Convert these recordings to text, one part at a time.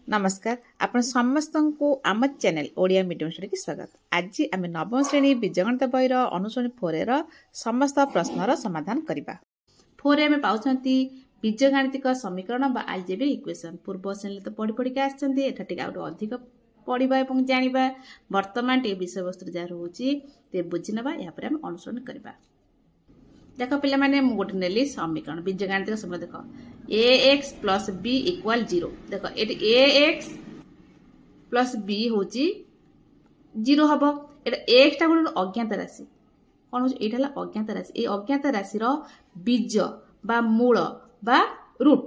नमस्कार आपण समस्त को आम चैनल ओडिया मीडियम स्टडी की स्वागत। आज आम नवम श्रेणी बीजगणित बहीर अनुश्रेणी 4 समस्त प्रश्नर समाधान करवा। 4 आम पाँच बीजगणितिक समीकरण बा अलजेब्रिक इक्वेशन पूर्व श्रेणी तो पढ़ी पढ़ी आसछन्ती एठा टिक आउट अधिक पढ़िबा एवं जानिबा वर्तमान ए विषय वस्तु जहाँ रोची ते बुझी नबा या पर हम अनुसरण करबा। देख पिला माने मु गोटे नेली समीकरण बीजगणितिक समीकरण देख ax प्लस b इक्वल 0। देख ये ax प्लस b होची 0 हबो। एटा x टा गोटे अज्ञात राशि कोन होची एटा ला अज्ञात राशि। ए अज्ञात राशि रो बीज बा मूल बा रूट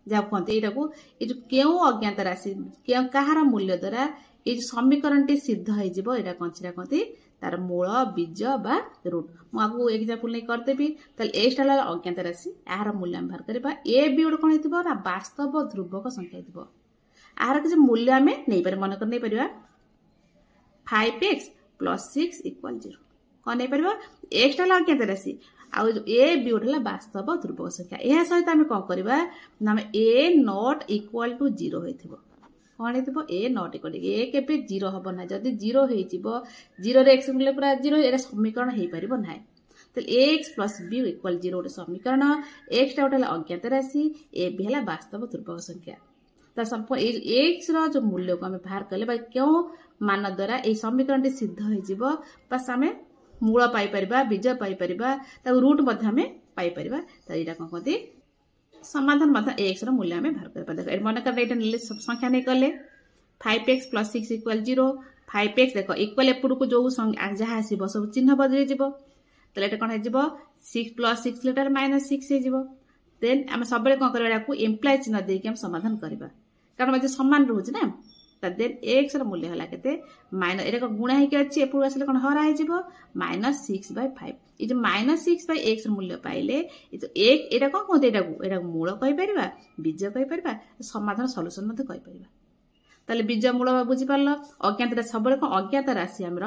जा कहते एटा को ए जो केउ अज्ञात राशि केउ कहार मूल्य द्वारा ए जो समीकरण टी सिद्ध होई जिवो एटा कोनछिरा कहते तार मूल बीज बा रूट। मुझे एग्जांपल नहीं करदेवी एक्स टा अज्ञात राशि यार मूल्य आम बाहर करवा। ए बी गोटे कौन हो वास्तव ध्रुवक संख्या हो यार किसी मूल्य आम नहीं पारे मनकर नहीं पार 5x प्लस 6 इक्वल 0 कौन नहीं पार एक्स टा अज्ञात राशि आ ए बी गोटे वास्तव ध्रुवक संख्या। यह सहित आम कौन करवा ए नॉट इक्वल टू 0 हो कौन हो ए नॉट इक्वल ए के जीरो हम ना जदि जीरो जीरो एक्स मूल्य पूरा जीरो ये समीकरण हो पार ना तो एक्स प्लस बी इक्वल 0 गोटे समीकरण एक्स टा गोटे अज्ञात राशि ए बी है वास्तव ध्रुवक संख्या। तो एक्स रो मूल्य को आम बाहर कले क्यों मान द्वारा ये समीकरण सिद्ध हो बस आम मूल पाइपर बीज पाइपर रूट पाइपर तो यहाँ कौन कहते समाधान एक्स मूल्य आम बाहर कर मन कर संख्या नहीं कले 5x प्लस 6 इक्वल 0 5x देख इक्वल एपड़ को जो जहाँ आसो सब चिन्ह बदली तो ये कौन हो 6 प्लस 6 लिटर माइनस 6 हो देन आम सब कौन कर एम्प्लाय चिन्ह देके हम समाधान करवा कारण जो सामान रोचे ना देन एक्स मूल्य है के माइनस ये गुणा होती एपड़ आसे कौन हरा हो -6/5 ये जो -6/x मूल्य पाइले एक एटा कौन कहते एटा मूल कहीपर बीज कहीपर समाधान सल्यूशन कहीपर ताले बीज मूल बुझीपार अज्ञात राशि सब कौन अज्ञात राशि आम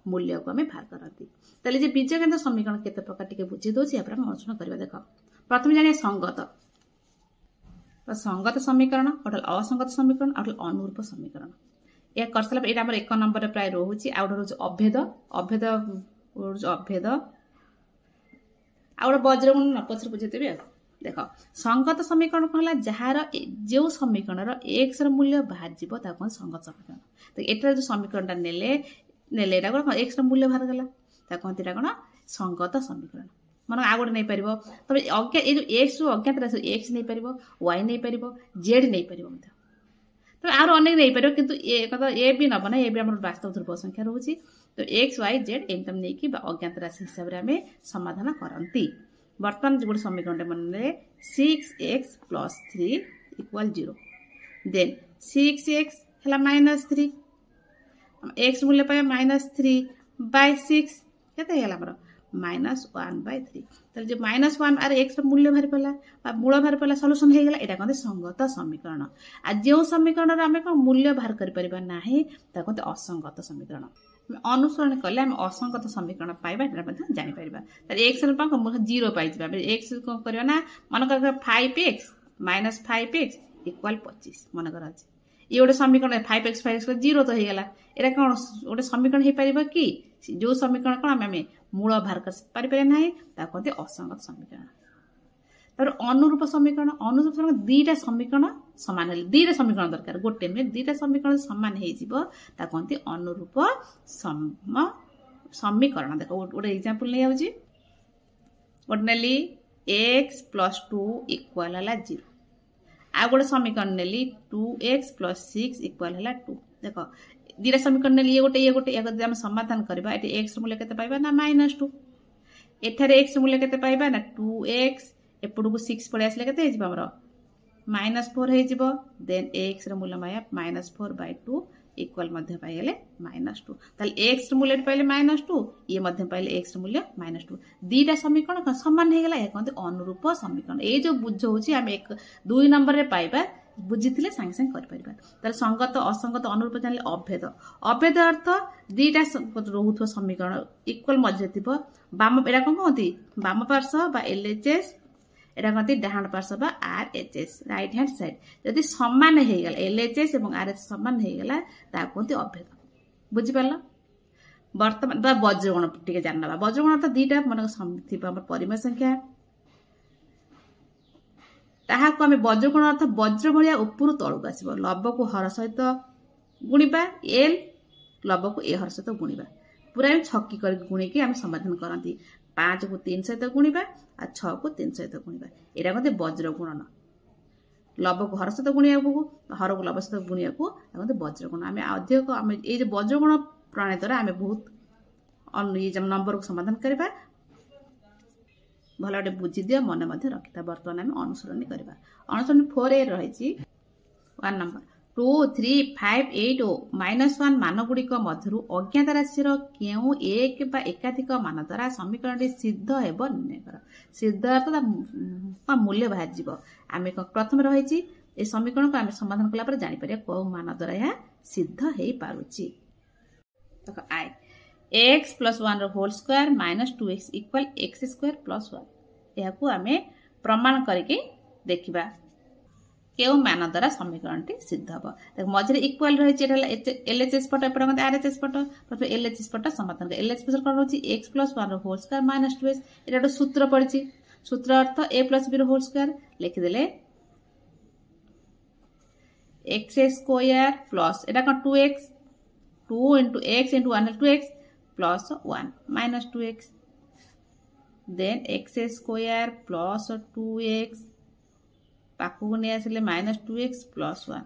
मूल्य को आम बाहर करती ताले बीजगणित समीकरण केते प्रकार टिके बुझी दोछि यापर हम अनुसरण करबा। देख प्रथम जानिए संगत संगत समीकरण अटल असंगत समीकरण अटल अनुरूप समीकरण या करसला एटा हमर 1 नंबर प्राय रहउछि आ रोज अभेद अभेद अभेद आ वज्रगुण न पछर बुझेतेबे। देख संगत समीकरण कहला जहार जो समीकरण एक्स मूल्य बाहर जीवो ता कोन संगत समीकरण। तो एटा जो समीकरणटा नेले नेले एटा कोन एक्स मूल्य बाहर गला ता कोन तेरा कोन संगत समीकरण मन आ गोटे नहीं पार तब अज्ञात ये जो एक्स अज्ञात राशि एक्स नहीं पार वाई नहीं पार जेड नहीं पार तो आर अनेक नहीं पार किंतु ए भी नब ना ए भी आम वास्तव ध्रुव संख्या रोचे तो एक्स वाई जेड एम नहीं अज्ञात राशि हिसाब से आम समाधान करती। बर्तमान गोटे समीकरण मन 6x plus 3 equal 0 then 6x है -3 एक्स मूल्य पाए -3/6 के -1/3 तो जो -1 आर एक्स मूल्य बाहर पड़ा मूल बाहर पड़ा सल्यूशन हो गला। कहते संगत समीकरण आ जो समीकरण आम कौन मूल्य बाहर कर ना कहते असंगत समीकरण। अनुसरण कले आम असंगत समीकरण पाइबा जापर एक्स 0 पाई एक्स कौन करवा ना मन कर 5x माइनस 5x इक्वल 25 मन कर ये गोटे समीकरण 5x 0 तो हो गला। एटा कौन गोटे समीकरण हो पार कि जो समीकरण कौन आम मूल बाहर कर ना कहते असंगत समीकरण। तर अनुरूप समीकरण दुईटा समीकरण सामान दुईटा समीकरण दरकार गोटे नुहे दुईटा समीकरण सामान हो कहते अनुरूप समीकरण। देख गोटे एग्जांपल नहीं आउची गोटे नेली एक्स प्लस 2 इक्वल है 0 आ गोटे समीकरण नेली 2x प्लस 6 इक्वल है 2। देख दुईटा समीकरण नेली ये गोटे या समाधान करवा ये एक्स मूल्य केते पाइबा ना -2 एठारे एक्स मूल्य केते पाइबा ना 2x एपड़ को 6 पड़े आसले केते हेजिबा हमर -4 हेजिबो देन x रो मूल्य माया -4/2 इक्वल मध्य पाइले -2 ताले x रो मूल्य पाइले -2 ये मध्य पाइले x रो मूल्य -2 दीटा समीकरण समान हे गेला कहते अनुरूप समीकरण। ए जो बुझ होची हम 2 नंबर रे पाइबा बुझीथिले सांगे सांगे कर परिबा। ताले संगत असंगत अनुरूप जानले अभेद अभेद अर्थ दीटा रहउथो समीकरण इक्वल मध्य थिबो बाम एरा कोन कहती बाम पार्श्व बा एलएचएस एटा कहते डाहाण पार्श्व RHS राइट हैंड साइड जदि समान हो गला LHS और RHS समान हो गला ता कहते अभेद बुझी पारला वर्तमान बा वज्रगुण टिके जानना वज्रगुण तो दीटा मन थी परिमेय संख्या ताहा को आमे वज्रगुण अर्थ वज्र भलिया ऊपर तळक आसीबो लव को हर सहित गुणिबा L लव को ए हर सहित गुणिबा पूरा छक्की कर गुणी के आमे समाधान करंती 5 को 3 सहित गुणिबा आ 6 को 3 सहित गुणिबा एटा कहते वज्र गुणन लव को हर सहित गुणिया को हर को लव सहित गुणिया को कहते वज्र गुण आमे अधिक आमे ए जे वज्र गुण प्रणाली द्वारा आमे बहुत ये जब नंबर को समाधान करबा भल बुझी दियो मन मध्य रखिता वर्तमान आमे अनुसरण करबा अनुसरण 4a रही 1 नंबर 2 3 5 8 और -1 मान गुड़िक मध्यरु अज्ञात राशिर केउ एक बा एकाधिक मान द्वारा समीकरण सिद्ध हेब निर्णय कर सिद्ध अर्थ मूल्य बाहर जीव आमे प्रथम रही ए समीकरण को आमे समाधान कला पर जानि परिया को मान द्वारा या सिद्ध हेई पारुची देखो आई x plus 1 रो whole square minus 2x equal x square plus 1 यह को आमे प्रमाण करके देखिबा केउ मान द्वारा समीकरण टी सिद्ध हबो देख मझरे इक्वल रही छै LHS पट एपर मते RHS पट प्रथम LHS पट समाधान के LHS पट कोन होछि x plus 1 रो होल स्क्वायर माइनस 2x एटा तो सूत्र पड़छि सूत्र अर्थ a plus b रो होल स्क्वायर लिखि देले x square plus iota cone 2x 2 into x into 1 is 2x plus 1 minus 2x then x square plus 2x पाखु को नहीं आसले minus 2x plus 1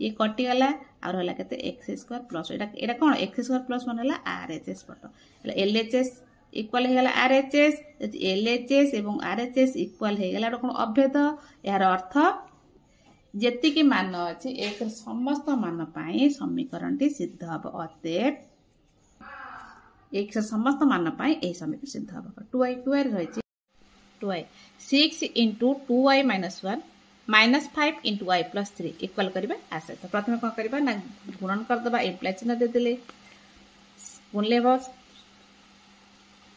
ये कटि गला और होला केते x square plus एटा कोन x square plus 1 होला RHS पट LHS इक्वल हे गला RHS LHS एवं RHS इक्वल हे गला कोन अभेद यार अर्थ जेति की मान अछि एक समस्त मान पाई समीकरण टी सिद्ध हब अतएव एक समस्त मान पाई ए समीकरण सिद्ध हब 2i रही 2i 6 into 2i minus 1 minus 5 into i plus 3 equal करबा आसे तो प्रथम कोन करबा ना गुणन कर दबा इम्प्लाई चिन्ह दे देले गुणले बस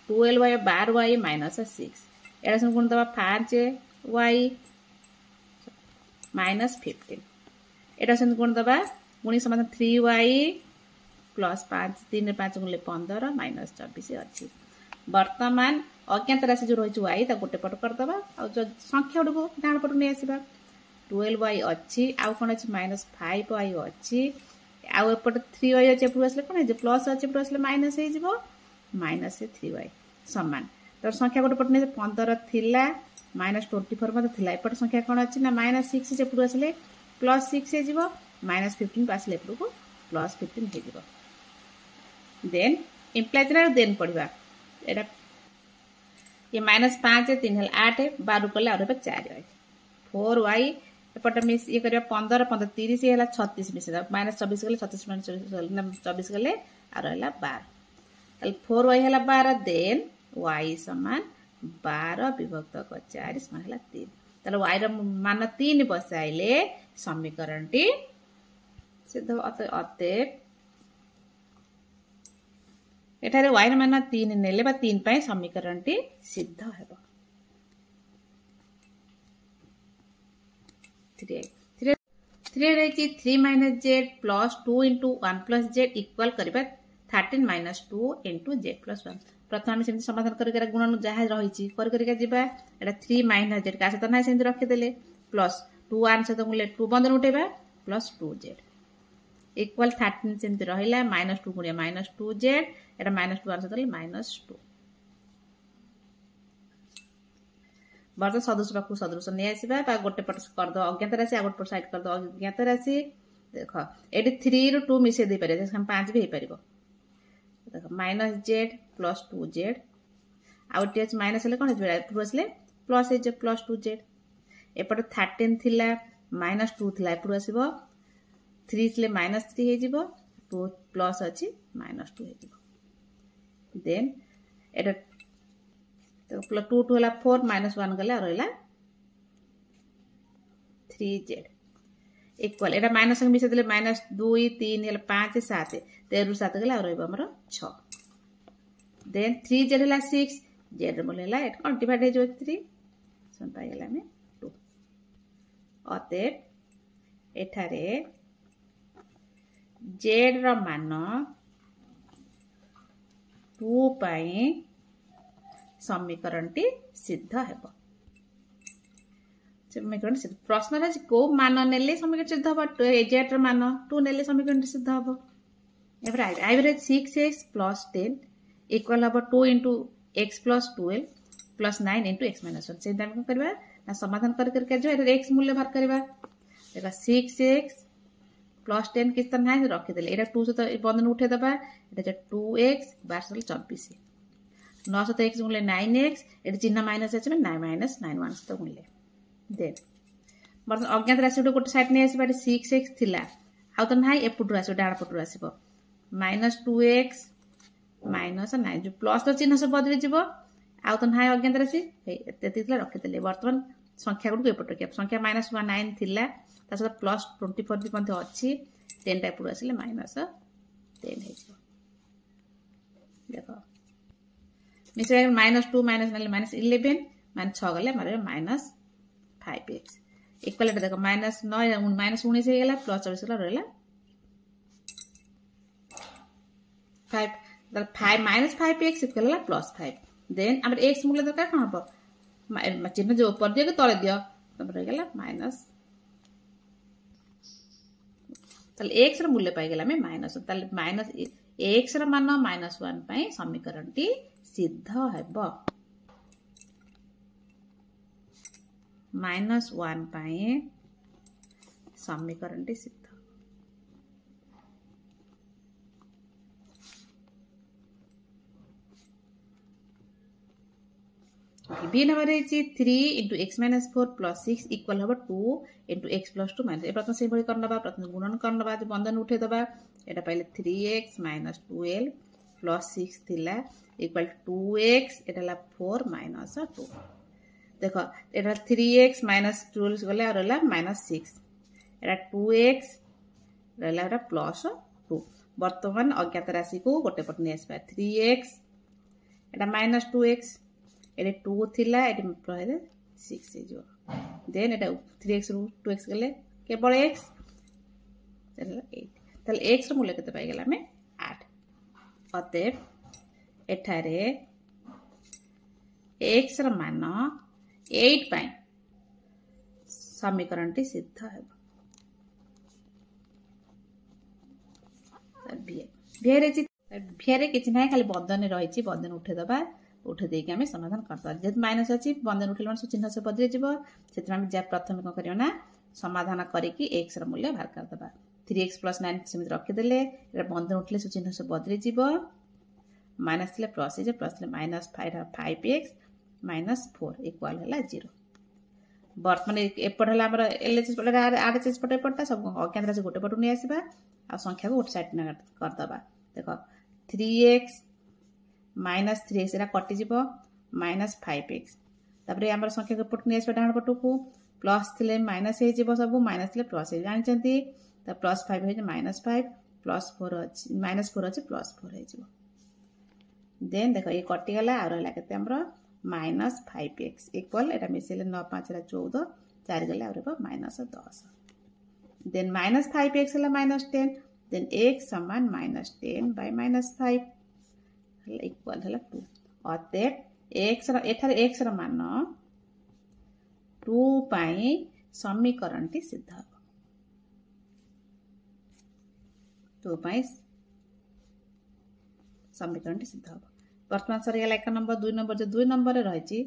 12y 12y minus 6 एरा से गुण दबा 5y माइनस 15 एटा से गुण दबा गुणी समाधान 3y प्लस 5 3 5 गुणले 15 माइनस 24 अछि वर्तमान अज्ञात राशि जो रही y ता गोटे पट कर दबा आ जो संख्या को डाण पट नै आसीबा 12y अछि आ कोन अछि -5y अछि आ एपट 3y अछि एपट असले कोन जे प्लस अछि एपट असले माइनस हे जिवो माइनस 3y समान तो संख्या गोटे पट नै 15 थिला -24 मत थिला एपट संख्या कोन अछि ना -6 से पुरो असले +6 हे जिवो -15 पासले एपट को +15 हे जिवो देन इंप्लाई तना देन पड़िबा एटा ये -5 है 3 है 8 है 12 करले और 4 है 4y एपट मिस ये करबा 15 15 30 हे 36 मिस -24 गले 36 -24 गले और हला 12 तल 4y हला 12 देन y समान 12 विभक्त 4 समान हला 3 तले y र मान 3 बसाइले समीकरण टी सिद्ध अतएव एठारे y र मान 3 नेले बा 3 पय समीकरण टी सिद्ध हेबो 3 रही 3 - z plus 2 into 1 plus z equal करबा 13 - 2 into z plus 1 प्रथम हम सेमति समाधान करके गुणन जहा रही छी कर जिबा एटा 3 - z का से त नै सेमति रखि देले प्लस 2 1 से त गुले 2 बंधन उठेबा प्लस 2z इक्वल 13 सेमति रहिला -2 गुणिया -2z एटा -2 आर से त -2 बर्त सदस्य पाखु सदस्य नै आसीबा बा गोटे पट कर दो अज्ञात राशि आ गोटे पट साइड कर दो अज्ञात राशि देखो एटी 3 रो 2 मिसे दे पारे हम 5 भी हे परिबो देखो -z plus 2z out H minus ले कोन हे प्लस ले प्लस हे प्लस 2z एपट 13 थिला -2 थिला एपट आसीबो 3 ले -3 हे जिवो 2 प्लस अछि -2 हे जिवो देन एटा प्लस 2 2 हला 4 -1 गला रहला 3z इक्वल एटा माइनस संग मिसे देले -2 3 हला 5 7 13 7 गला रहबो हमर 6 देन 3z हला 6 z मोल हला एट कोन डिवाइड हे जो 3 -1 पाइगला में 2 अतएव एठारे z रो मान 2 पाई समीकरण टी सिद्ध हेबो। समीकरण सिद्ध प्रश्न रे को मान नेले समीकरण सिद्ध हेबो z रो मान 2 नेले समीकरण सिद्ध हेबो। एवरे एवरेज 6x + 10 इक्वल हेबो 2 * x + 12 + 9 * x - 1 से हम करबा ना समाधान कर करके जो एटा x मूल्य बाहर करबा। देखा 6x + 10 किस तरह है रखि देले एटा 2 से तो बंधन उठे दबा एटा जे 2x 12 24 9 से तो x मूल्य 9x एटा चिन्ह माइनस আছে মানে 9 - 9 1 से मूल्य देन मतलब अज्ञात राशि गोटे साइड ने आसी 6x थिला आ तो नाही एपुटु आसी डाण पटु आसीबो -2x -9 जो प्लस तो चिन्ह से बदली जीवो आ तो नाही अज्ञात राशि एते थिला रखि देले। वर्तमान संख्या गुड एपट के संख्या -9 थिला ता से +24 भी मध्ये अछि 10 टा एपुटु आसीले -10 हे जीवो। देखो मिसे -2 -11 -6 गले मारे -5x इक्वल एटा देखो -19 हे गेला +24 गला रहला 5 द 5 -5x इक्वल ला +5 देन हमर x मूल्य दरकार कोन हबो चिन्ह जो ऊपर दियो के तळे दियो तब रह गेला माइनस तले x र मूल्य पाई गेला में माइनस तले माइनस x र मान -1 पई समीकरण टी सिद्ध हेबो। -1 पई समीकरण टी सिद्ध बी नंबर है 3 * x - 4 + 6 इक्वल होबो 2 * x + 2 - ए प्रथम से भली करनबा प्रथम गुणन करनबा जो बंधन उठे दबा एटा पहिले 3x - 12 + 6 थिला इक्वल 2x एटा ला 4 - 2 देखो एटा 3x - 12 गले और रहला -6 एटा 2x रहला एटा +2 वर्तमान अज्ञात राशि को गोटे पट ने आसबा 3x एटा -2x एटे 2 थिला एटे पहिले 6 हे जो देन एटा 3x ରୁ 2x गले केवल x चला 8 तले x ର मूल्य केते पाई गेला में 8 अतएव एठारे x ର मान 8 पाई समीकरण टी सिद्ध हेबो। भेरे किछि नै खाली बंधन रहिछि बंधन उठे दबा उठे दे के हमें समाधान करता जेत माइनस अछि बंधन उठेल मन चिन्ह से बदले जीवो सेतरा हम जा प्रथम को करियो ना समाधान करी कि x र मूल्य बाहर कर दबा 3x + 9 समित रखि देले एरा बंधन उठले से चिन्ह से बदले जीवो माइनस ले प्लस जे प्लस ले -5x -4 इक्वल होला 0। वर्तमान एपट हला हमर एलएचएस पट आरएचएस पट एपटटा सब अज्ञात राशि गोटे पटु नै आसीबा आ संख्या को गोटे साइड न कर दबा देखो 3x -3x एरा कटि जीवो -5x तबरे हमर संख्या को पट नै आसीबा डाण पटु को प्लस थिले माइनस हे जीवो सब माइनस ले प्लस हे जानि चंती त +5 हे -5 +4 अछि -4 अछि +4 हे जीवो देन देखो ये कटि गला आ रहला केते हमर -5x इक्वल एटा मिसेले 9 5 रा 14 4 गले आ रहबो -10 देन -5x हला -10 देन x समान -10 / -5 इक्वल हला 2 अतएव x रा एठारे x रा मान 2 पाई समीकरण टी सिद्ध हो 2 पाई समीकरण टी सिद्ध हो। वर्तमान सर गेला 1 नंबर 2 नंबर जे 2 नंबर रे रहिछि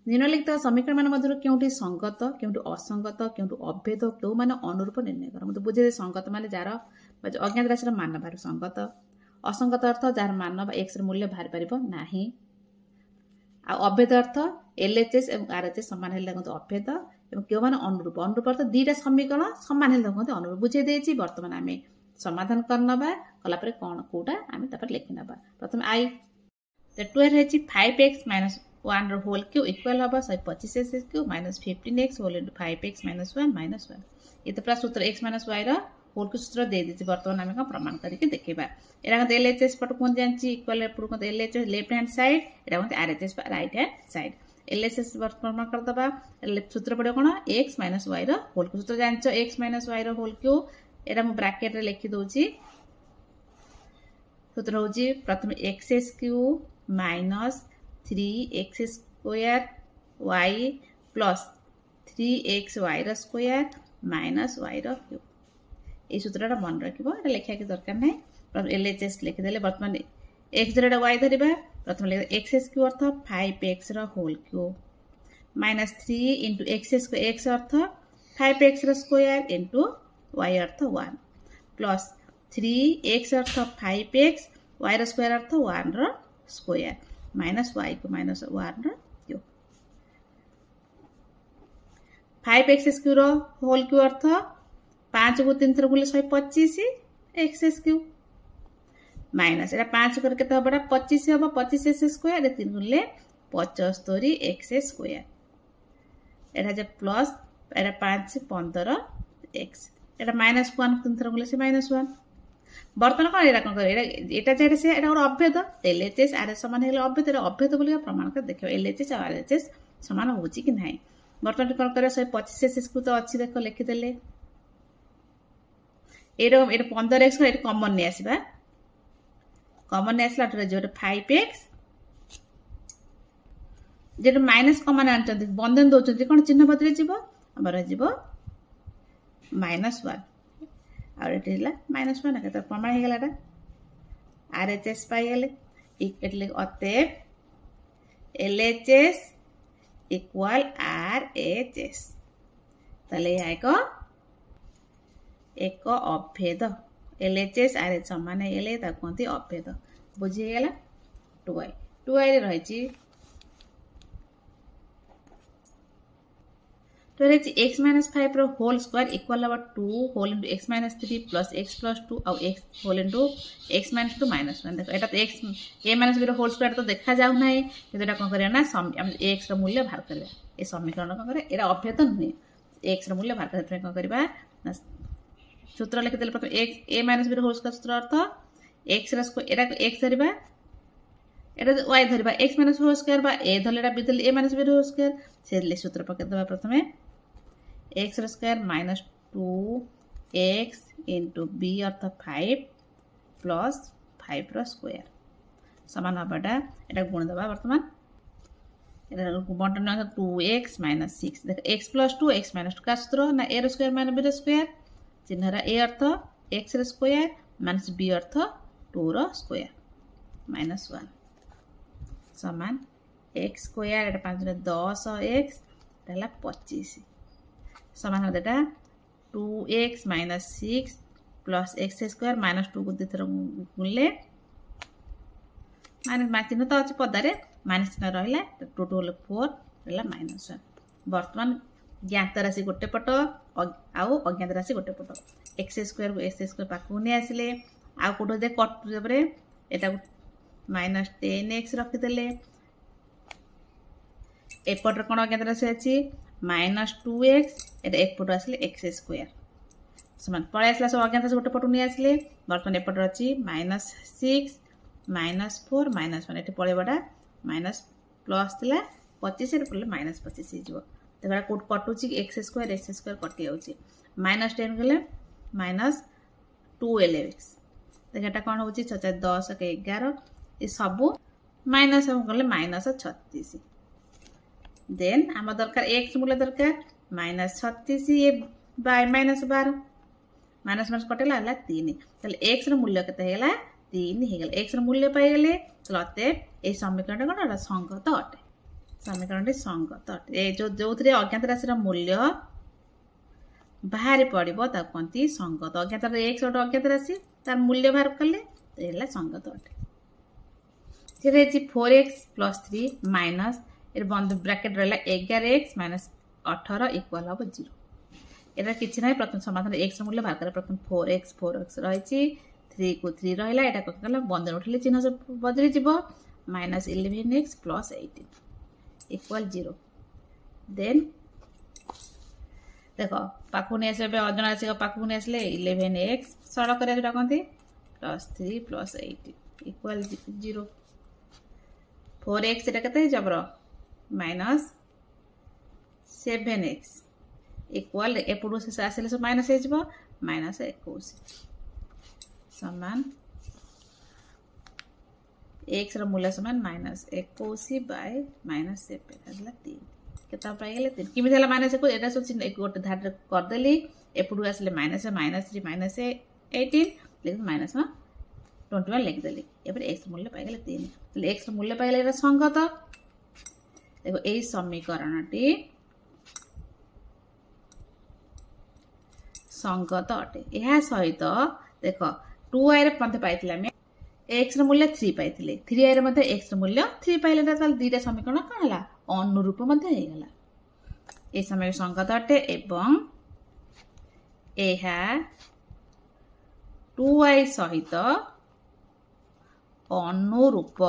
निम्नलिखित समीकरण मान मध्य केउटी संगत केउटी असंगत केउटी अभेद केउ मान अनुरूप निर्णय कर मते बुझे संगत माने जार अज्ञात राशि मान बाहर संगत असंगत अर्थ जार मान x र मूल्य बाहर परिबो नाही आ अभेद अर्थ एलएचएस एवं आरएचएस समान हेले देखो अभेद एवं केउ मान अनुरूप अनुरूप अर्थ दीटा समीकरण समान हेले देखो अनुरूप बुझे देछि। वर्तमान आमे समाधान करनबा कला परे कोन कोटा आमे तपर लेखिनबा प्रथम आई द 2 हेछि 5x - 1 रो होल क्यू इक्वल हबो 125x Q -15x whole * 5x - 1 - 1 ये तो पूरा सूत्र x - y रो होल के सूत्र दे देछि। वर्तमान आमे का प्रमाण करके देखिबा एरा का एलएचएस पट कोन जानछि इक्वल पुरो को एलएचएस लेफ्ट हैंड साइड एरा को RHS right hand side LHS प्रमाण करदबा सूत्र पड़े कौन एक्स माइनस वाई रोल क्यू सूत्र जान एक्स माइनस वाई रोल क्यू एटा मु ब्रैकेट रे लिखि दउची सूत्र होची प्रथम x cube minus 3x square y plus 3xy रो स्क्वायर माइनस y रो क्यू ए सूत्रटा मन रखिबो एटा लेखा के दरकार नै प्रथम एलएचएस लिखि देले वर्तमान x धरडा y धरिबा प्रथम लिख एक्स क्यू अर्थ 5x रो होल क्यू माइनस 3 into x अर्थ 5x रो स्क्वायर into y अर्थ 1 प्लस 3x अर्थ 5x y रो स्क्वायर अर्थ 1 रो स्क्वायर माइनस y को माइनस 1 रो क्यू 5x क्यू रो होल क्यू अर्थ 5 को 3 थर गुले 125 x क्यू माइनस एटा 5 कर केते हबडा 25 हबो 25 x स्क्वायर 3 गुले 75 x स्क्वायर एटा जे प्लस एटा 5 15 x एटा माइनस 1 3 थर गुले से माइनस 1 बर्तन कौन एटा कौन करे एटा जेटा से एटा अभेद एलएचएस आर समान हेले अभेद एटा अभेद बोलिया प्रमाण कर देखियो एलएचएस और आरएचएस समान होची कि नाही बर्तन कौन करे 125 x को तो अछि देखो लिखि देले एटा 15x को एटा कॉमन ने आसीबा कॉमन ने आसला जे 5x जे माइनस कॉमन आनचंती बंधन दोचंती कोन चिन्ह बदले जीवो हमर जीवो -1 और एला -1 के तो प्रमाण हे गेलाटा आरएचएस पाई गेले एटले अतएव एलएचएस इक्वल आरएचएस तले आइको एक अभेद एलएचएस आरएच समान हे गेले ता कोंती अभेद बुझी गेला 2y रे रहिची तो रे x minus 5 रो होल स्क्वायर इक्वल हबा 2 whole into x minus 3 plus x plus 2 और x whole into x minus 2 minus 1 देखो एटा तो x a minus b रो होल स्क्वायर तो देखा जाउ नै किंतु एटा कोन करिया ना हम x रो मूल्य बाहर करबा ए समीकरण कोन करे एटा अभेद नै x रो मूल्य बाहर करते कोन करबा सूत्र लिखि देले प्रथम x a minus b रो होल स्क्वायर सूत्र अर्थ x रो स्क्वायर एटा x धरिबा एटा y धरिबा x minus होल स्क्वायर बा a धलेटा b धले a minus b रो होल स्क्वायर से ले सूत्र पके दबा प्रथमे x square minus 2x into b अर्थ 5 प्लस 5 रो स्क्वायर समान हबाटा एटा गुण दबा वर्तमान एटा बंटन 2x minus 6 देख x plus 2 x minus 2 का सूत्र ना a रो स्क्वायर माइनस b रो स्क्वायर चिन्ह रा a अर्थ x रो स्क्वायर माइनस b अर्थ 2 रो स्क्वायर माइनस 1 समान x स्क्वायर एटा 5 रे 10x एटा 25 समान होता 2x minus 6 plus x square minus 2 को दिथर गुणले माइनस चिन्ह तो अछि पदारे माइनस चिन्ह रहला 2 होल 4 रहला -1 वर्तमान ज्ञात राशि गोटे पट आउ अज्ञात राशि गोटे पट x स्क्वायर को s स्क्वायर पाकु ने आसिले आ कोठो दे कट जबरे एटा -10x रखि देले एपटर कोन अज्ञात राशि अछि -2x एटा एक पट आसले x स्क्वायर समान पळे आसला सब अज्ञात राशि गोटे पट ने आसिले वर्तमान एपटर अछि -6 -4 -1 एटे पळे बडा माइनस प्लस तिला 25 रे पळे -25 हे जबो देखा कोड कटुची x स्क्वायर s स्क्वायर कटि जाउची -10 गेले -2lx देखा एटा कोन होची 10 के 11 ए सब माइनस हम गले -36 देन हम दरकार x मूल्य दरकार -36 ये बाय -12 माइनस कटेला हला 3 तले x रो मूल्य केते हेला 3 हे गेल x रो मूल्य पाइ गेले तलते ए समीकरण कोन संगत अटे समीकरण संगत अटे ए जो थरे अज्ञात राशि रो मूल्य बाहर पड़िबो ता कोंती संगत अज्ञात रे x और अज्ञात राशि तार मूल्य बाहर करले हेला संगत अटे जेरे 4x + 3 माइनस एर बंद ब्रैकेट रहला 11x - 18 इक्वल हो 0 एरा किछि नै प्रथम समाधान x मूल्य बाहर करे प्रथम 4x रहिछि 3 को 3 रहला एटा ककला बंधन उठले चिन्ह सब बदली जिवो -11x + 18 इक्वल 0 देन देखो पाखु ने आसे अजन आसे पाखु ने आसले 11x सरल करे जोटा कोंती +3 + 18 इक्वल 0 4x एटा कते जबरो माइनस 7x इक्वल एपटू से आसले सब माइनस हो माइनस 21 समान x रो मूल्य समान माइनस 21 बाय माइनस 7 हला 3 केता पाइले 3 किमि हला माइनस 21 एटा सब एक गोटे धार कर देली एपटू आसले माइनस 3 माइनस 18 लेकिन माइनस 21 लिख देली एपर x मूल्य पाइले 3 तले x मूल्य पाइले एटा संगत देखो एई समीकरणटी संगत अटे यह सहित देख 2i रे पंते पाइथिला में x रो मूल्य 3 पाइथिले 3i रे मध्ये x रो मूल्य 3 पाइले ताल दीटा समीकरण का हला अनुरूप मध्ये हे गला ए समय संगत अटे एवं एहा 2i सहित अनुरूप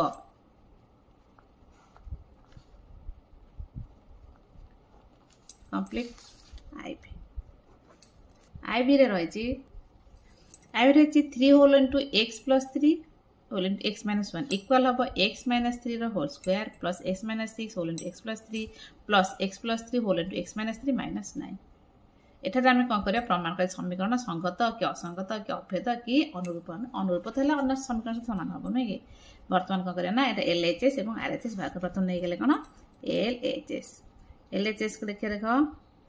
कंप्लीट आईबी रे रही 3 whole into x plus 3 whole into x minus 1 equal हम x minus 3 whole square plus x minus 6 whole into x plus 3 plus x plus 3 whole into x minus 3 minus 9 एठारे आम कौन करिया प्रमाण कर समीकरण संगत कि असंगत कि अभेद कि अनुरूप आम अनुरूप तो अन्य समीकरण समान हम नहीं कि बर्तमान कौन करिया ना एटा LHS और RHS भाग प्रथम नहीं गले कौन LHS LHS को देखिए देख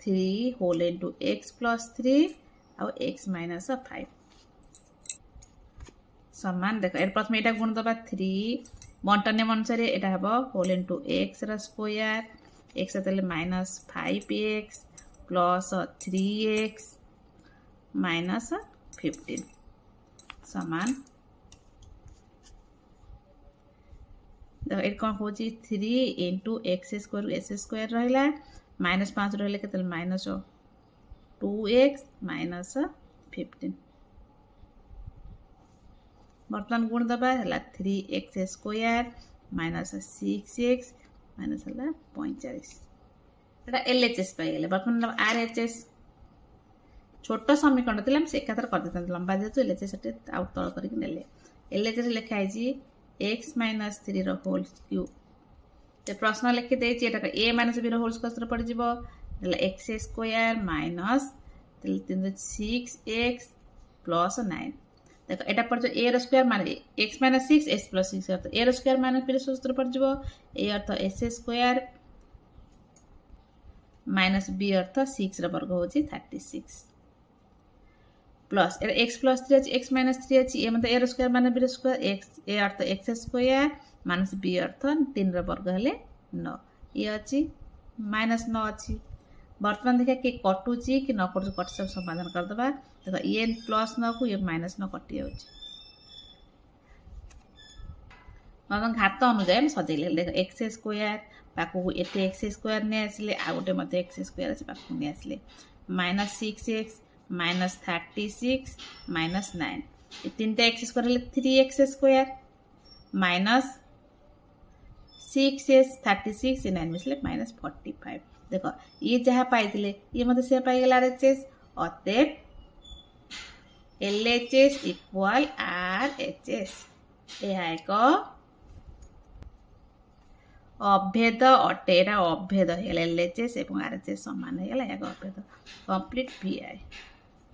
3 होल इंटू x प्लस 3 और x माइनस 5 समान देख प्रथम यहाँ गुण दबा 3 बंटन अनुसार यहाँ हम whole into x square x minus 5x plus 3x minus 15 समान देख ये कौन हो 3 इंटू एक्स स्क्वायर रहा माइनस 5 रहा के माइनस 2x माइनस 15 बर्तमान गुण दबा है 3x square minus 6x minus 45 एटा LHS पाइले बर्तमान RHS छोट समीकरण थिला हम से एकातर कर देतन लंबा जेतु LHS आउट तळ करिक नेले LHS लिखा है जी x माइनस 3 रो होल क्यूब ते प्रश्न लिखि देछि एटा a माइनस b रो होल स्क्वायर पड़ जिवो x square minus 6x plus 9 देखो एटा पर जो a रो स्क्वायर माने x माइनस 6 s प्लस 6 अर्थ a रो स्क्वायर माने फिर सूत्र पड़ जिवो a अर्थ s स्क्वायर माइनस b अर्थ 6 रो वर्ग होची 36 प्लस x प्लस 3 अछि x माइनस 3 अछि ए मतलब a रो स्क्वायर माने b रो स्क्वायर x a अर्थ x स्क्वायर माइनस b अर्थ 3 रो वर्ग हेले 9 ये अछि माइनस 9 अछि वर्तमान देखा कि कटुची कि न कटुची कट सब समाधान कर दबा देखो ये प्लस 9 को ये माइनस 9 कटि जाउची मतलब घात अनुसार हम सजेले देखो x स्क्वायर पाको एते x स्क्वायर ने आसले आ गोटे मते x स्क्वायर अछि पाको ने आसले माइनस 6x माइनस 36 माइनस 9 ये तीनटा x स्क्वायर ले 3x स्क्वायर माइनस 6s 36 9 मिसले माइनस 45 देखो ये जहाँ पाइले ये मतलब से पाइगला RHS अतएव LHS इक्वल RHS यह एक अभेद अटे एटा अभेद हेला LHS एवं RHS समान हेला एक अभेद कंप्लीट VI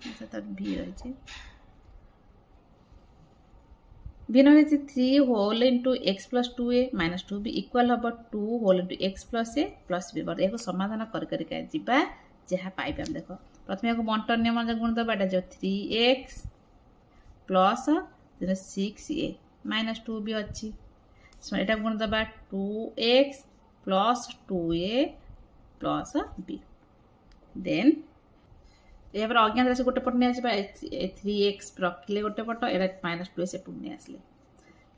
अच्छा तो V रही भिन्न 3 whole into x plus 2a minus 2b equal हम 2 whole into x plus a plus b बर्त एक समाधान कर जीवा जहाँ पाइबा देखो प्रथम एक बंटन नियम गुण दबा जो 3x plus 6a minus 2b अच्छी एटा गुण दबा 2x plus 2a plus b then ये पर अज्ञात राशि गोटे पट नहीं आसबा 3x रखिले गोटे पट एटा माइनस 2 से पुट नहीं आसले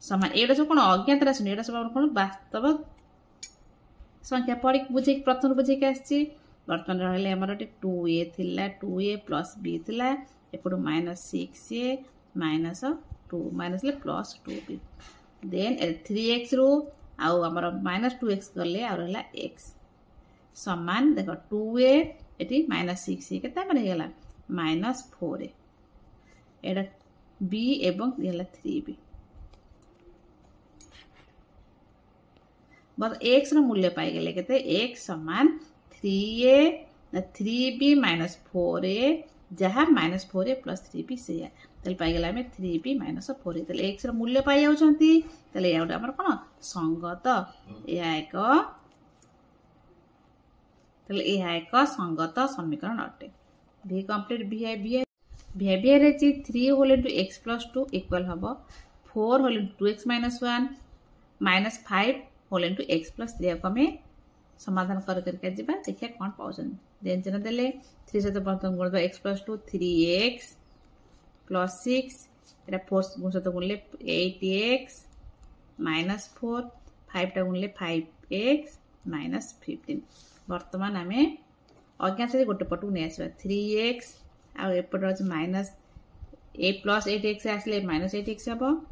समान एटा सब कोन अज्ञात राशि एटा सब कोन वास्तव संख्या पढ़ी बुझे प्रथम बुझे के आछि वर्तमान रहले हमर 2a थिला 2a प्लस b थिला एपड माइनस 6a माइनस 2 माइनस ले प्लस 2b देन 3x रो आउ हमर माइनस 2x करले आ रहला x समान देखो 2a एटी माइनस 6 के माने गेला माइनस 4a एटा b एवं गेला 3b बस एक्स मूल्य पाइगले के एक्स समान 3a 3b माइनस 4a जहाँ माइनस 4a प्लस 3b से पाइगला आम 3b माइनस 4a एक्स मूल्य पाई जाउछंती या गोटे आमर कौन संगत यह एक संगत समीकरण अटे भी complete behaviour 3 whole into x plus 2 equal हम 4 whole into 2x minus 1 minus 5 whole into x plus 3 को आम समाधान करके देखिए कौन पाँच देन चिन्ह देले 3 सहित प्रथम गुण एक्स प्लस 2 3x प्लस 6 एटा 4 गुण सहित गुणले 8x माइनस 4 5 टा गुणले 5x माइनस 15 वर्तमान आम अज्ञात से गोटे पटक नहीं आसवा 3x out minus 8 plus 8x आसले माइनस 8x हम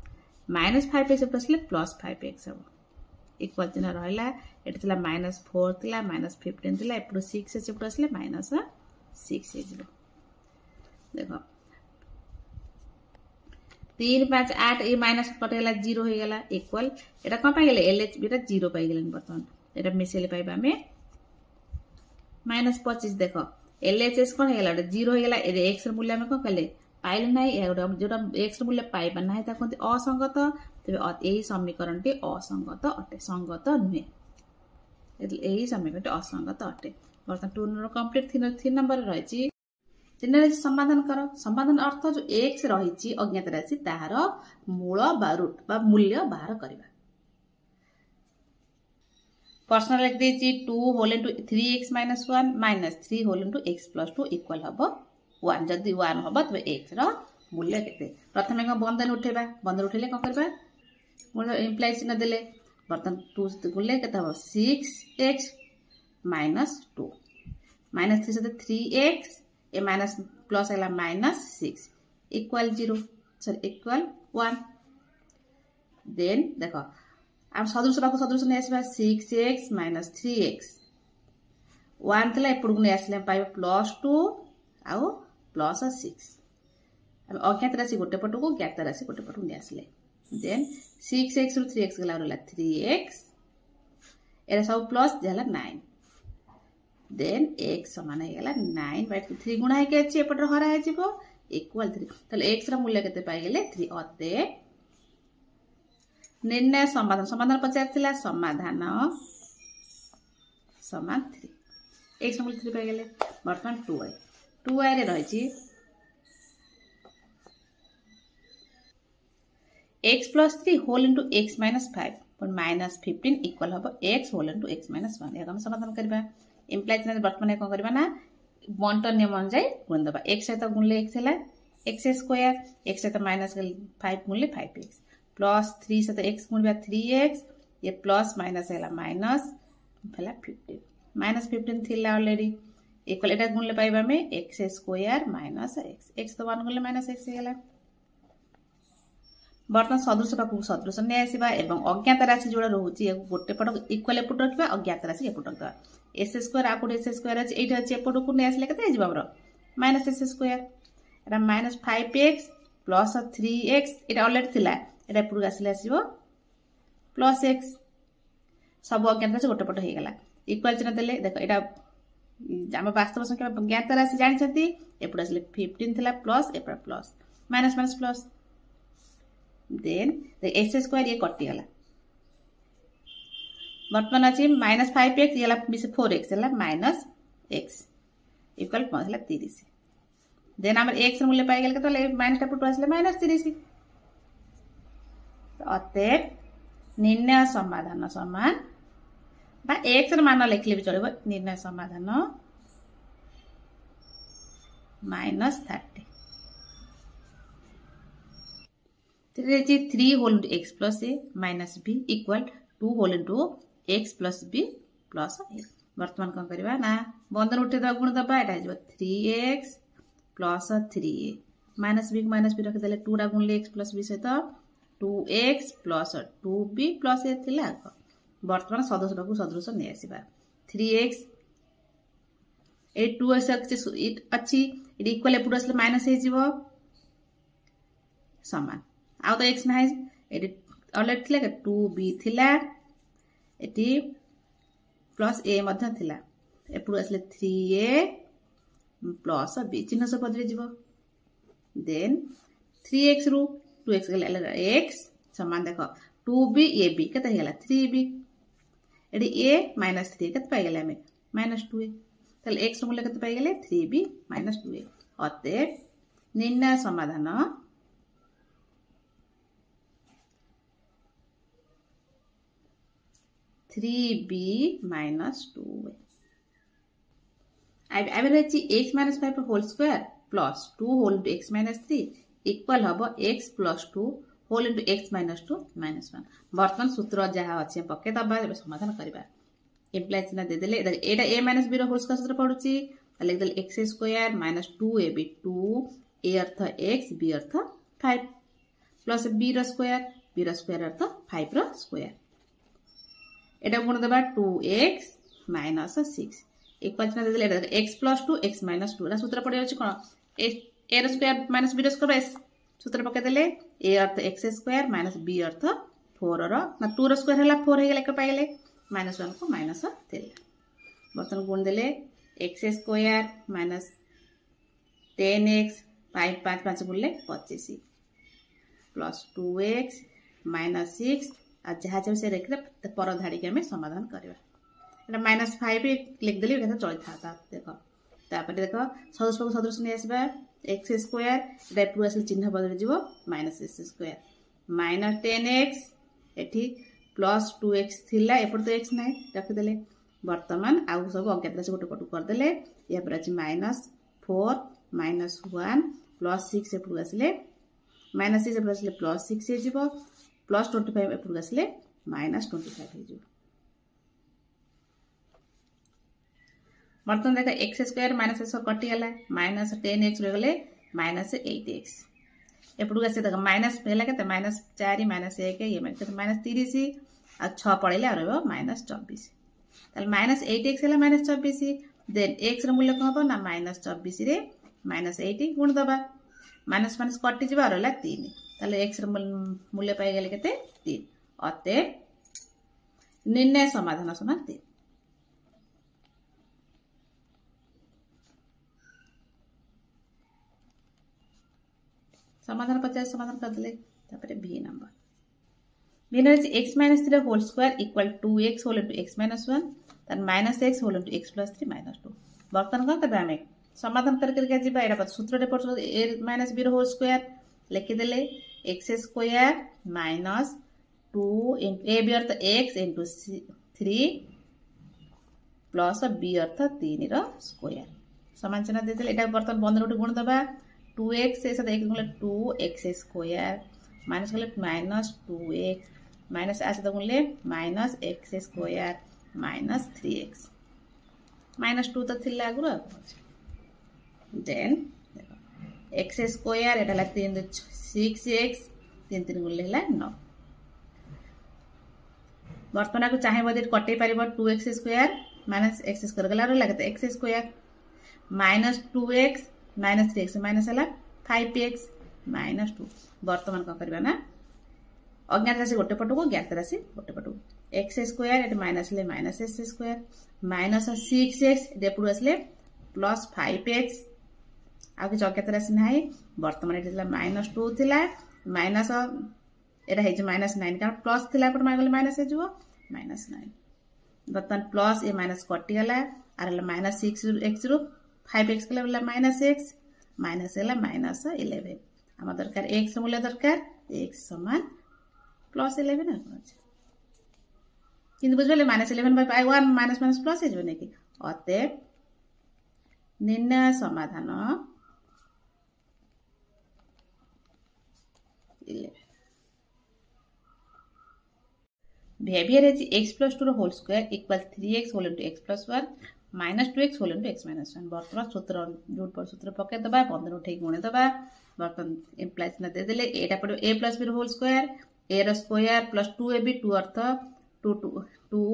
माइनस 5x आसले प्लस 5x हम इक्वल चिन्ह रहा ये माइनस 4 थी माइनस 15 थी एपटू 6 एपटू आसले माइनस 6 देख 3 5 8 ये माइनस कटेगा 0 हो गला इक्वल एटा कौन पाइगले एलएच बीटा 0 पाइगले बर्तमान एटा मिसेले पाइबा आम माइनस 25 देख एलएचएस कौन है 0 हो गला एक्स मूल्य आम कौन कले पाइले ना जोटा एक्स मूल्य पाइबा ना कहते असंगत तेज यही समीकरण टी असंगत अटे संगत नुहे यही समीकरण असंगत अटे बर्तमान 2 नंबर कंप्लीट 3 नंबर रही 3 राशि समाधान कर समाधान अर्थ जो एक्स रही अज्ञात राशि तार मूल बा रूट बा मूल्य बाहर करवा प्रश्न लिख देछि 2 whole into 3x minus 1 minus 3 whole into x plus 2 equal हम 1 जदि 1 हम तब x रो मूल्य केते प्रथम बंधन उठेबा बंधन उठेले कौन करबा मूल्य इम्प्लाई चिन्ह देले बर्तन 2 गुणले केते हम 6x माइनस 2 माइनस 3 सहित 3x ए माइनस प्लस है minus 6 equal 0 sorry equal 1 then देखो आम सदृश सदृश नहीं आसवा 6x माइनस 3x 1 थी एपटू नहीं आसले पाइबा प्लस 2 आउ प्लस 6 अज्ञात राशि गोटे पटू को ज्ञात राशि गोटे पटू नहीं आसले देन 6x रु 3x गला 3x एरा सब प्लस जाला 9 देन x समान है 9 बाय 3 गुणा है के एपटर हरा है इक्वल 3 ताले x रा मूल्य केते पाई गेले 3 अते निर्णय समाधान समाधान पचार समाधान समान 3 x मूल्य 3 पाई गेले वर्तमान 2y रे रही x plus 3 whole into x minus 5 minus 15 equal हम x whole into x minus 1 या समाधान करबा इम्प्लाई चिन्ह वर्तमान कौन करबा ना बंटन नियम अनुसार गुण दबा x सहित गुणले x है x स्क्वायर x सहित माइनस 5 गुणले 5x प्लस 3 सहित x गुणबा 3x ये प्लस माइनस है माइनस 15 माइनस 15 थी ऑलरेडी इक्वल एटा गुणले पाइबा में x स्क्वायर माइनस x तो 1 गुणले माइनस x है बर्तमान सदृश पाक सदृश नहीं आसवा एवं अज्ञात राशि जोड़ा रोचे गोटे पट इक्वल एपट रखा अज्ञात राशि एपट रखा S square out S square अच्छे ये अच्छे एपट को नहीं आसले के minus S square minus 5x plus 3x ये अलरेडी थी एपट आसले आसो प्लस x सब अज्ञात राशि गोटे पट हो गला इक्वल चिन्ह देले देख यहाँ आम वास्तव संख्या ज्ञात राशि जानते एपट आसले 15 थी प्लस एपट plus minus minus plus then x square ये कटिगला बर्तमान अच्छे माइनस 5x ये 4x है माइनस x इक्वल पहुंचला 30 देन आम एक्स मूल्य पाई गल के माइनस टू आसले माइनस 30 अतएव निर्णय समाधान समान बा एक्स मान लिखले भी चलो निर्णय समाधान minus 30 3 whole into x plus a minus b equal 2 whole into x plus b plus a वर्तमान कौन करवा ना बंधन उठे गुण दबा यहाँ 3x plus 3a minus B भी रखीदे 2 टा गुणले एक्स प्लस बी सहित 2x प्लस 2b प्लस ए थी वर्तमान सदृश को सदृश नहीं आसवा 3x ये 2 अच्छी इक्वल एपट आसले माइनस हो सामान आउ तो एक्स ना अलरेडी थी 2b थी एटी प्लस ए मध्य थिला एपटू आसले 3a प्लस b चिन्ह सब बदली जीवो देन 3x रु 2x गेला x समान देखो 2b ab केते हेला 3b एडी a - 3 केते पाइ गेला हमें -2a ताले x मूल्य केते पाइ गेले 3b - 2a अतएव निर्णय समाधान 3b - 2a I will write x - 5 whole square plus 2 whole into x - 3 equal हबो x plus 2 whole into x - 2 - 1 वर्तमान सूत्र जहाँ अच्छे पके दबा समाधान करबा इम्प्लाई चिन्ह दे देले एटा a - b रो होल स्क्वायर सूत्र पडुची लिख देले x स्क्वायर - 2ab 2 a अर्थ x b अर्थ 5 प्लस b रो स्क्वायर अर्थ 5 रो स्क्वायर एटा गुण दबा 2x - 6 इक्वल चिन्ह दे देले x plus 2 x - 2 रा सूत्र पड़े अछि कोन a रो स्क्वायर - b रो स्क्वायर सूत्र पके देले a अर्थ x स्क्वायर - b अर्थ 4 रो ना 2 रो स्क्वायर हला 4 हे गेले के पाइले -1 को माइनस देले बर्तन गुण देले x स्क्वायर - 10x 5 5 5 गुणले 25 प्लस 2x - 6 आ जहाँ जब से रेख पर धाड़ी के हमें समाधान करवा एटा -5 लिख देली एटा चली था देखो तापर देखो सदस्य को सदस्य ने आसबा x स्क्वायर एटा पूरा असली चिन्ह बदल जीवो -s स्क्वायर -10x एठी प्लस 2x थिला एपट तो x नै रख देले वर्तमान आउ सब अज्ञात राशि गोटे पटु कर देले या पर अछि -4 -1 प्लस 6 एपट आसले -6 एपट आसले प्लस 6 हे जीवो प्लस 25 एपट आसले -25 हे जीवो बर्तन देखा x स्क्वायर -s कटि गला -10x रह गले -8x एपटू आसे देखा माइनस हेला केते -4 -1 ये केते -30 आ 6 पड़ेले आ रहबो -24 ताल -8x हेला -24 देन x रो मूल्य कहबो ना -24 रे -8 गुण दबा माइनस माइनस कटि जिबा रहला 3 ताले x रो मूल्य पाइ गेले केते 3 अते निर्णय समाधान समान 3 समाधान 50 समाधान कर देले तापरे b number b number x - 3 whole square equal 2x whole into x - 1 तन -x होल इनटू x + 3 - 2 बर्तन का करबा हमें समाधान करके जिबा एटा पर सूत्र रे पड़ a - b होल स्क्वायर लिख देले x स्क्वायर - 2 a b अर्थ x इनटू 3 प्लस b अर्थ 3 रो स्क्वायर समान चिन्ह दे देले एटा बर्तन बंद रोटी गुण दबा 2x ऐसा देख गुणले 2x स्क्वायर माइनस गुणले -2x माइनस ऐसा गुणले -x स्क्वायर -3x -2 तो थिला गुरो देन देखो x स्क्वायर एटा ला 3 6x 3 3 गुणले हला 9 वर्तमान को चाहे बदे कटै परिबो 2x स्क्वायर -x स्क्वायर गला रो लागते x square -2x -3x minus हला 5x -2 वर्तमान का करबा ना अज्ञात राशि गोटे पटो को ज्ञात राशि गोटे पटो x स्क्वायर एट माइनस ले -s स्क्वायर -6x एटे पुरो असले +5x आ कि अज्ञात राशि नाही वर्तमान एटला -2 थिला माइनस एटा हे जे -9 का प्लस थिला पर मागले माइनस हे जबो -9 वर्तमान प्लस ए माइनस कटि गला आर -6x रो 5x के लेवल -x माइनस है -11 आम दरकार x मूल्य दरकार x समान +11 किंतु बुझले -11/1 माइनस माइनस प्लस हे नै कि अतएव निर्णय समाधान 11 बिहेवियर है x + 2 whole square equal 3x whole into x + 1 -2x whole into x - 1 वर्तमान सूत्र जोड पर सूत्र पके दबा 15 उठे गुणे दबा वर्तमान इंप्लाई चिन्ह दे देले एटा पड़ो a + b whole square a रो स्क्वायर प्लस 2ab 2 अर्थ 2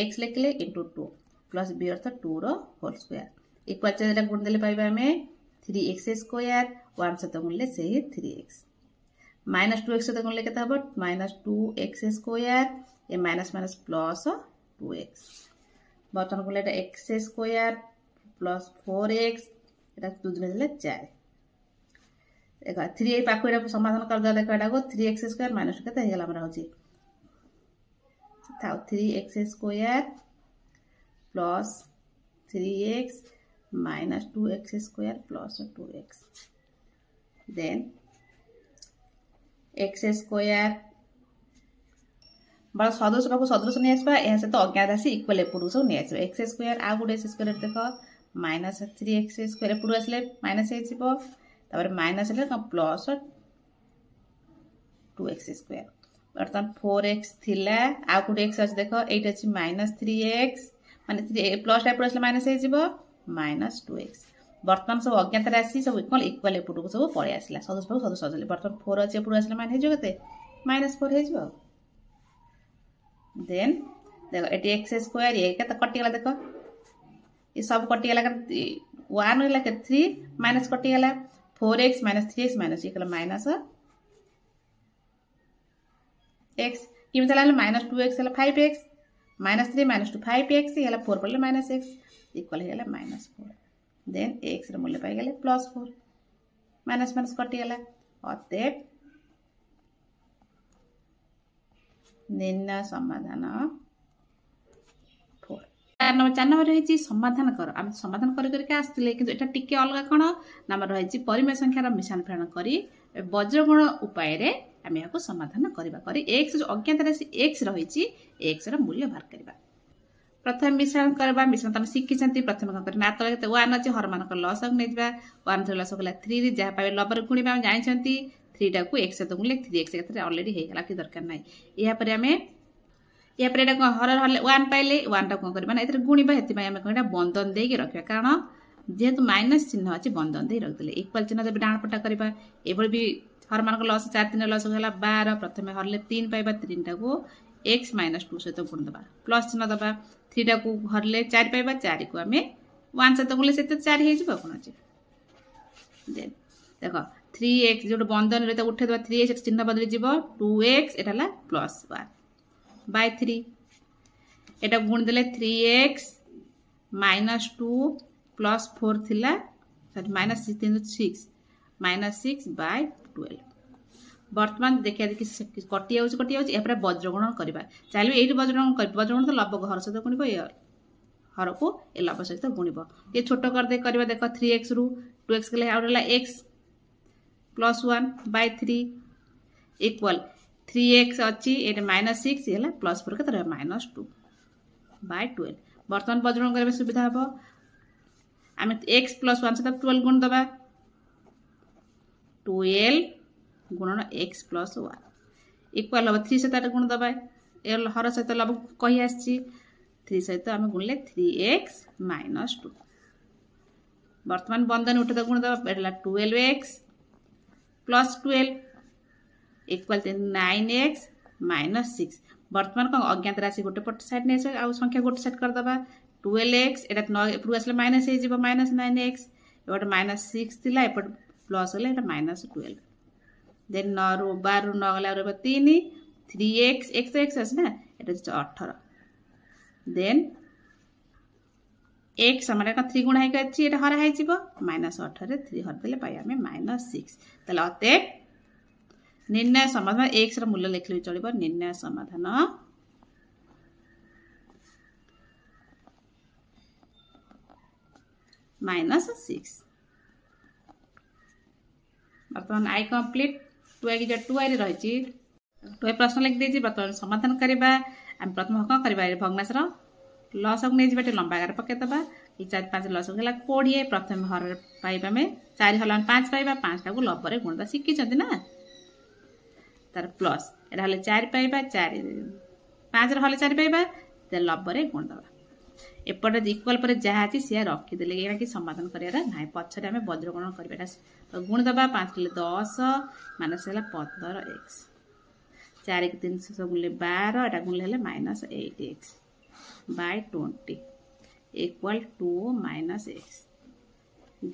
x लिखले इनटू 2 प्लस b अर्थ 2 रो होल स्क्वायर इक्वल चिन्ह गुण देले पाइबा हमें 3x स्क्वायर 1 से तो गुणले से 3x माइनस 2x सहित गुणिले केते हबो माइनस 2x स्क्वायर ए माइनस माइनस प्लस 2x बर्तन गुणिले एटा x स्क्वायर प्लस 4x एटा 2 दिन देले 4 देखो 3 पाखो एटा समाधान कर दो देखो एटा को 3x स्क्वायर माइनस केते हे गेला हमरा होची था 3x square plus 3x minus 2x square plus 2x then x square बड़ा सदृश पाखु सदृश नहीं आसबा यहाँ से तो अज्ञात राशि इक्वल एपटू सब नहीं आसबा x स्क्वायर आ गुटे x स्क्वायर देख माइनस 3x स्क्वायर एपटू आसले माइनस हे जिवो तापर माइनस ले प्लस 2x स्क्वायर बर्तन 4x थिला आ गुटे x अछि देख एटा अछि माइनस 3x माने 3 प्लस एपटू आसले माइनस हे जिवो माइनस 2x बर्तमान सब अज्ञात राशि सब इक्वल एपटू सब पळे आसला सदृश पाखु सदृश आसले बर्तन 4 अछि एपटू आसले मान हे जो केते माइनस 4 हे जिवो देन देखो एटी x स्क्वायर ये केते कटि गेला देखो ये सब कटि गेला 1 गेला के 3 माइनस कटि गेला 4x माइनस 3x माइनस ये केला माइनस x किम चला माइनस 2x हला 5x माइनस 3 माइनस 2 5x हला 4 पड़ले माइनस x इक्वल हे गेला माइनस 4 देन x रे मूल्य पाई गेले प्लस 4 माइनस माइनस कटि गेला अतएव निर्णय समाधान 4 4 नंबर रही समाधान कर आम समाधान करके आसते कि एटा टिके अलग कौन नाम रही परिमेय संख्यार मिश्रण फेरण करी वज्रगुण उपाय रे आम यहाँ समाधान करबा करी x जो अज्ञात राशि x रही x रो मूल्य बाहर करबा प्रथम मिश्रण करबा मिश्रण तमे शिखिसंती प्रथम कम कर ना तले 1 अछि हर मान कर लसक नै दिबा 1 थला सकला 3 रे जहा पावे लबर गुणीबा हम जानिसंती 3 टा को x सहित गुणिले 3x केते ऑलरेडी हे गेला कि दरकार नै या पर हमें या पर एटा हर हले 1 पाइले 1 टा को करबा ना एते गुणीबा हेति पय हमें कोटा बंधन देके रखबा कारण जेहेतु माइनस चिन्ह अछि बंधन दे रख देले इक्वल चिन्ह देबे डाण पटा करबा एबल भी हर मान कर लस 4 3 लस होला 12 प्रथमे हरले 3 पाइबा 3 टा को x माइनस 2 सहित गुण दबा प्लस चिन्ह दबा 3 टा को हरले 4 पाइबा 4 को हमें 1 सहित गुणले सेते 4 हे जिबो कोन अछि देन देखो 3x जो बंधन रे उठे दबा 3x चिन्ह बदली जीवो 2x एटाला प्लस 1 बाय 3 एटा गुण देले 3x माइनस 2 प्लस 4 थिला सॉरी माइनस 6 माइनस 6 बाय 12 वर्तमान देखिया देखि कटि आउछ एपरे वज्रगुणन करबा चालू एही वज्रगुणन कर वज्रगुणन तो लब घर सहित गुणिबो हर को ए लब सहित गुणिबो ये छोट कर दे करबा देखो 3x रु 2x के आउला x plus 1 bye 3 equal 3x अछि एटा माइनस 6 हैला प्लस 4 केते माइनस 2 बाय 12 वर्तमान वज्रगुणन करबा सुविधा हबो आमे x प्लस 1 से 12 गुण दबा 12 गुणन x प्लस 1 इक्वल हम 3 से गुण दबा ए हर सहित लब कहि आछि 3 सहित हम गुणले 3x माइनस 2 वर्तमान बंधन उठे गुण दबा एला 12x plus 12 equal 9x minus 6 वर्तमान को अज्ञात राशि गोटे पट साइड ने आ संख्या गोटे साइड कर दबा 12x एटा 9 एपटू आसले माइनस हे जिवो माइनस 9x एपट माइनस 6 थिला एपट प्लस होला एटा माइनस 12 देन 9 रु 12 रु 9 गला रे 3 3x x तो x आस ना एटा 18 देन x समान का 3 गुणा है अछि एटा हरा है जिवो माइनस 18 रे 3 हर देले पाई हमें माइनस 6 तले अते निर्णय समाधान x रो मूल्य लिखले चलिबो निर्णय समाधान माइनस 6 वर्तमान आई कंप्लीट 2 की 2 रे रहिछि 2 प्रश्न लिख देछि वर्तमान समाधान करबा हम प्रथम कौन करबा भग्नांश रो लसक नै जिबाटे लंबा आकार पके दबा ई 4 5 लसक होला 20 प्रथम हर पाइबा में 4 हलन 5 पाइबा 5 टा को लब रे गुणदा सिक्की छथि ना तार प्लस एरा हले 4 पाइबा 4 5 रे हले 4 पाइबा ते लब रे गुण दबा एपटे इक्वल पर जहा अछि से रखि देले एरा कि समाधान करियारा नाही पछरे हमें वज्रगुणन करबेटा तो गुण दबा 5 ले 10 माइनस होला 15x 4 के 3 से गुणले 12 एटा गुणले हले minus 8x by 20 equal two minus x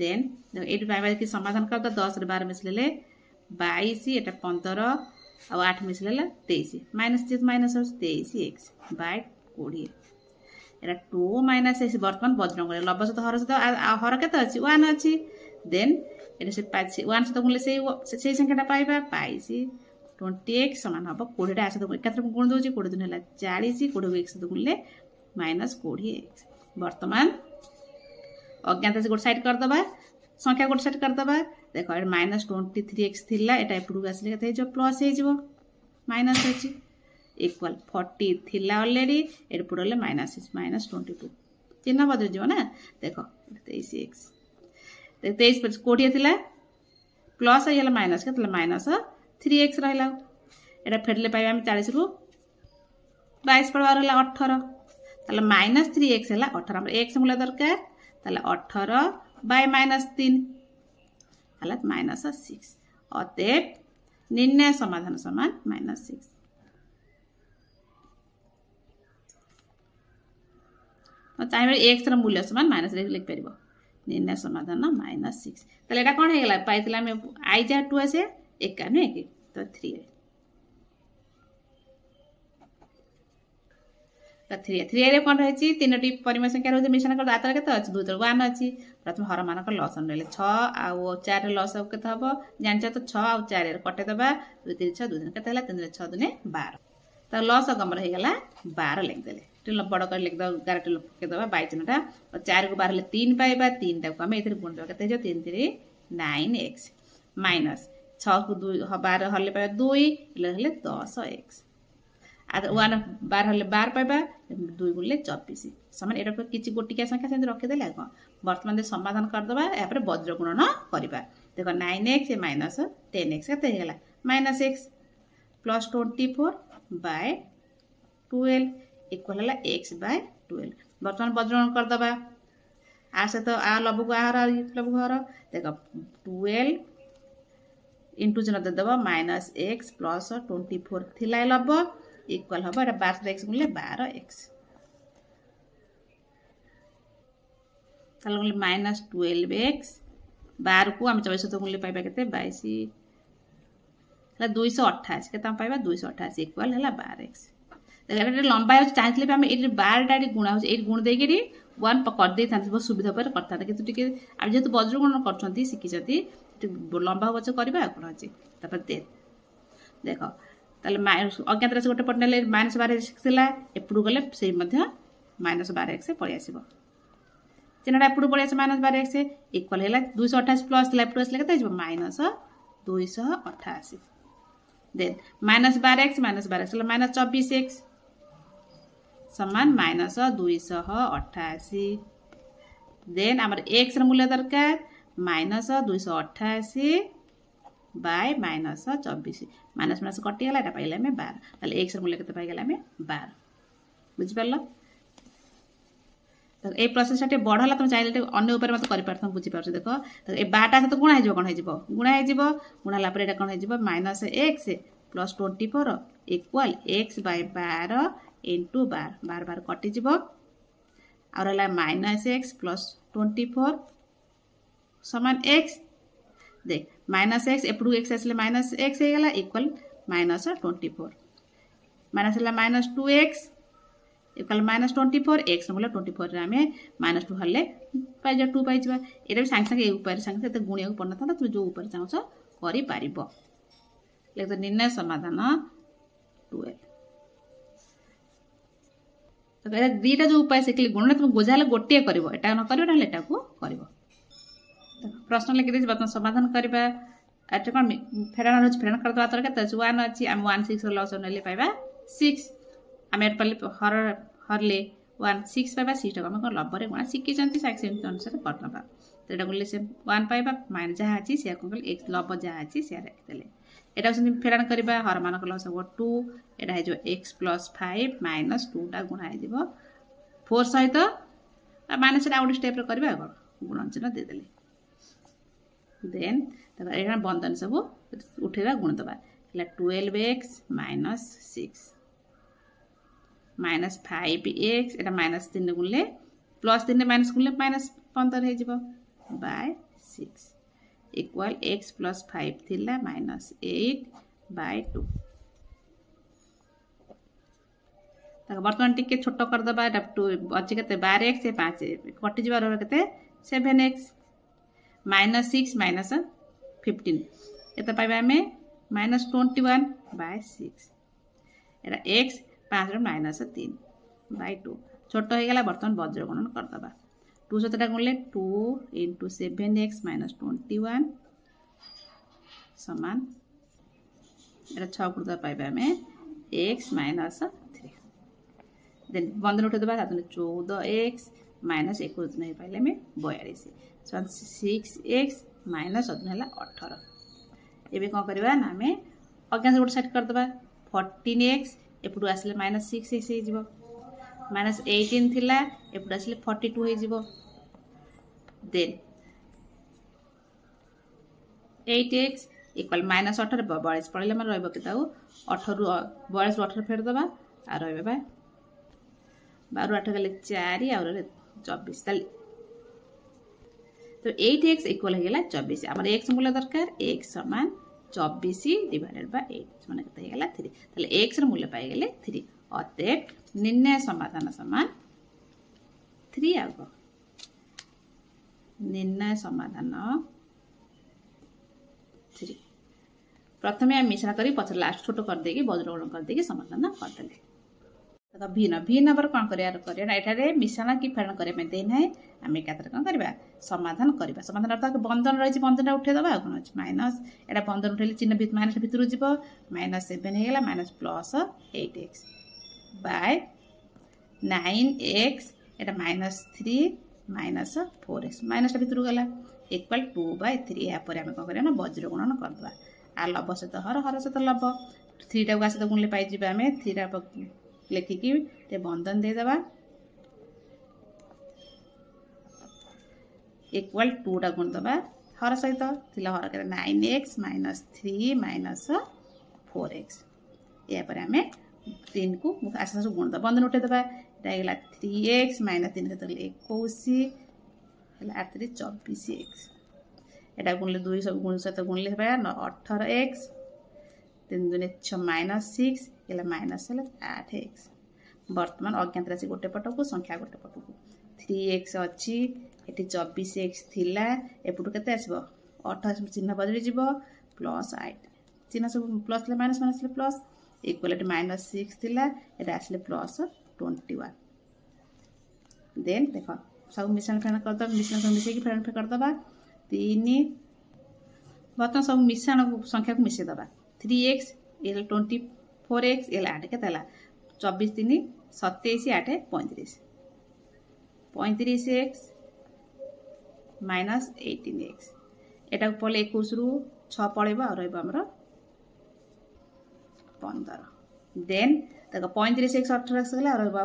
then एट पाइबा की समाधान कर 10 रे 12 मिसले 22 एटा 15 आ 8 मिसले 23 माइनस जे माइनस 23x बाय 20 एटा 2 माइनस x वर्तमान बज्रंग करे लब्ध सहित हर केते अछि 1 अछि देन एटा से 1 सहित गुणले से संख्याटा पाइबा 20x समान हबो 20 टा आसे तो एकत्र गुण दोछि 20 दिन हला 40 20 को x सहित गुणले माइनस 20x वर्तमान अज्ञात से गोट साइड कर दबा संख्या गोट साइड कर दबा देखो ए माइनस 23x थिला एटा एपडू आसले कते जो प्लस हे जिवो माइनस अछि इक्वल 40 थिला ऑलरेडी एपडले माइनस 22 चिन्ह बदल जिवो ना देखो 23x 23 पर 20 थिला प्लस हेला माइनस केतला माइनस 3x रहला एटा फेडले पाइबा हम 40 रु 22 पर रहला 18 ताले माइनस 3x हेला 18 हम x मूल्य दरकार ताले 18 बाय माइनस 3 हालत माइनस 6 अतएव निर्णय समाधान समान माइनस 6 चाहिए x ର मूल्य समान माइनस लिख परिबो निर्णय समाधान माइनस 6 ताले एटा कोन हे गेला पाइतला हम i जा 2 आसे एका नै कि तो 3 3 रे कोन रहछि तीनटी परिमेय संख्या रहछि मिश्रण कर दातर केते अछि 2 तर 1 अछि प्रथम हर मानक लसन रहले 6 आ 4 रे लस केते हबो जानछ तो 6 आ 4 रे कटे दबा 2 3 6 2 दिन केते हला 3 रे 6 दुने 12 त लस गमर हे गेला 12 लिख देले टिल बड़ कर लिख द 11 टिल के दबा 22 चिन्हटा 4 को 12 ले 3 पाइबा 3 टा को हम एथरे गुण दबा केते जो 3 3 9x माइनस 6 को 2 12 हले पाइबा 2 ले 10x आ 1 12 हले 12 पाइबा 2 गुणले 24 समान एटा किछि गोटिका संख्या सेंद रखि देला को वर्तमान दे समाधान कर दबा या पर वज्र गुणन करबा देखो 9x माइनस 10x केते हे गेला minus x plus 24 by 12 equal हला x बाय 12 वर्तमान वज्र गुणन कर दबा आ से तो आ लबु को आहार लबु घर देखो 12 इनटू जन दे दबा माइनस x प्लस 24 थिला लब इक्वल हबो एटा 12 x गुणले 12x ताले गुणले माइनस 12x 12 को हम 24 तो गुणले पाइबा केते 22 हला 228 केते हम पाइबा 228 इक्वल हला 12x देखा लंबा हो चाहिए हम ये 12 टा गुणा हो गुण देकि 1 कर दे बहुत सुविधा पर करता कि आम जेहतु वज्र गुण कर शिखी लंबा बच्चे करवा कौन अच्छे देखो ताले अज्ञात राशि गोटे पट ने माइनस 12 एपड़ू गले से माइनस 12x पलि आस चिन्हटा एपड़ू पलि आस माइनस 12x इक्वल है 228 प्लस एपड़ू आसले के minus 288 then minus 12x minus 24x समान माइनस 288 देन आमर x र मूल्य दरकार minus 288 bye minus 24 minus minus कटि गला एटा पाइला में 12 ताले x र मूल्य केते पाइ गला में 12 बुझि परलो तो ए प्रोसेस टे बढ़ला तुम चाहिले अन्य ऊपर मत करि परथम बुझि परछ देखो तो ए 12 टा तो गुणा हे जिवो कोन हे जिवो गुणा हे जिवो गुणाला पर एटा कोन हे जिवो minus x plus 24 equal x by 12 into 12 बार बार कटि जिवो और हला माइनस x प्लस 24 समान x देख माइनस x एपडू x आसले माइनस x हे गला इक्वल माइनस 24 माइनस हला minus 2x equal minus 24 x मूल्य 24 रे हमें माइनस 2 हले पाइ जा 2 पाइ जबा एटा भी संग संग ए ऊपर संग से गुणिया को पड़ना था तुम जो ऊपर चाहछो करि पारिबो ले तो निर्णय समाधान 12 तो एटा दीटा जो उपाय सिखली गुण तुम गोजाले गोटिए करबो एटा न करबो ना एटा को करबो प्रश्न लिखि दे बतन समाधान करबा एटा कोन फेराना रोज फेराना कर दवा तर के 1 अछि हम 16 लॉस नले पाइबा 6 हम एट पल्ले हरले 1 6 पाइबा 6 हम कोन लबरे गुणा सिखि जंती साक्ष्य अनुसार करनबा तेटा गुले से 1 पाइबा माइनस जहा अछि से कोन x लब जहा अछि से रख देले एटा से फेराना करबा हर मान को लस 2 एटा हे जो x + 5 - 2 टा गुणा हे दिबो 4 सहित माइनस आउट स्टेप रे करबा गुणन चिन्ह दे देले देन तब एटा बंधन सब उठेबा गुण दबा हला 12x - 6 माइनस 5x एटा माइनस 3 गुणले प्लस 3 माइनस गुणले माइनस 15 हे जिवो बाय 6 इक्वल एक्स प्लस 5 थिला माइनस 8/2 बर्तमान टिके छोट करदे अच्छी के 12x 5 कटि के 7x माइनस 6 माइनस 15 ये पाइबा आम माइनस 21/6 एटा x 5 माइनस 3/2 छोट हो गला बर्तमान वज्र गणन करदे 2 सतटा गुणले 2 × 7x माइनस 21 समान एटा 6 गुणा पाइबा आम x माइनस 3 देन बंधन उठे देबा 14x माइनस 21 नहीं पाइले में 42 6x माइनस 18 एबे कौन करबा ना हमें अज्ञात गोटे साइड कर देबा 14x एपटू आसले माइनस 6x हो जिवो माइनस 18 थिला एपटू आसले 42 हो जिवो देन 8x इक्वल माइनस 18 42 पड़ले मन रहबो केताउ 18 रु 42 रु 18 फेर देबा आ रहबा 12 8 गले 4 और 24 ताले तो 8x इक्वल होगला 24 हमर x मूल्य दरकार x समान 24 डिवाइडेड बाय 8 माने कत होगला 3 ताले x र मूल्य पाइ गेले 3 अतएव निर्णय समाधान समान 3 आगो निर्णय समाधान 3 प्रथमे हम मिश्रण करी पछर लास्ट छोटो कर देगी वज्रगुणन कर देगी समाधान कर देले तो भिन्न नंबर कौन करिया एठारे मिश्रण कि फेरण करिया में देना है आम एकाथरे कौन करबा समाधान करबा समाधान अर्थात बंधन रही बंधन उठे दबा कौन अछि माइनस एटा बंधन उठेले चिन्ह भितर माइनस भितर जीवो माइनस 7 हेगला minus plus 8x by 9x एटा माइनस 3 माइनस 4x माइनस भितर गला इक्वल 2/3 या पर हम कौन करिया ना वज्र गुणन कर दबा आ लब सहित हर सहित लब 3 टा सहित गुणले पाइ जिबा हमें 3 टा लिखिकी ते बंधन दे दबा इक्वल 2 टा गुण दबा हर सहित थिला हर के 9x माइनस 3 माइनस 4x या पर हमें 3 को आसास गुण दबा बंधन उठे दबा एटा 3x माइनस 3 के 21 हला 3 24x एटा गुणले 2 सब गुण सहित गुणले बा 18x 3 2 6 माइनस 6 एला माइनस 8x वर्तमान अज्ञात राशि गोटे पटको संख्या गोटे पटको 3x अच्छी एटी 24x थिला एपटू केते आसीबो 28 चिन्ह बदली जीवो प्लस 8 चिन्ह सब प्लस ले माइनस माइनस ले प्लस इक्वल टू माइनस 6 थिला एटा आसले प्लस 21 देन देखो सब मिश्रण फेण कर दब मिश्रण सब मिसे की फेण कर दबा 3 वर्तमान सब मिश्रण संख्या को मिसे दबा 3x एल 24x एल 8 के तला 24 3 27 8 35 35x माइनस 18x एटा पले 21 रु 6 पळेबा और रहबा हमर 15 देन तक 35x 18x गला और रहबा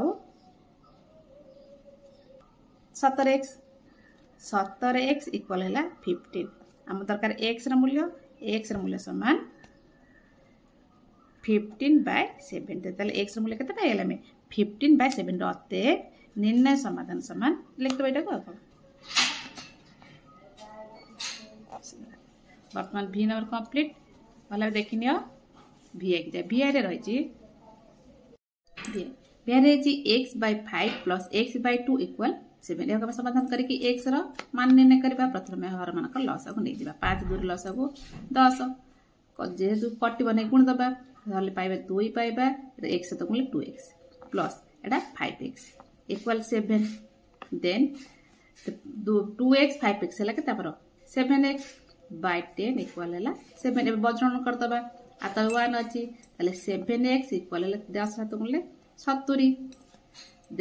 17x इक्वल हैला 15 हम दरकार x र मूल्य समान 15/7 ताले x र मूल्य केते पाइला में 15/7 रहते निर्णय समाधान समान लिख दो एटा को वर्तमान v नंबर कंप्लीट वाला देखिनियो v एक जा v रे रही छी v रे छी x/5 + x/2 = 7 एका समाधान करी कि x रो मान निर्णय करबा प्रथम में हर मान का लॉस को नै दिबा 5 दूर लॉस को 10 जेहेतु कटि बने गुण दबा ताले पाइबा 2 पाइबा x तो गुणले 2x plus iota 5x equal 7 then 2x 5x हला के तापर 7x by 10 इक्वल हला 7 ए वज्रगणन कर दबा आता 1 अछि ताले 7x इक्वल हला 10 तो गुणले 70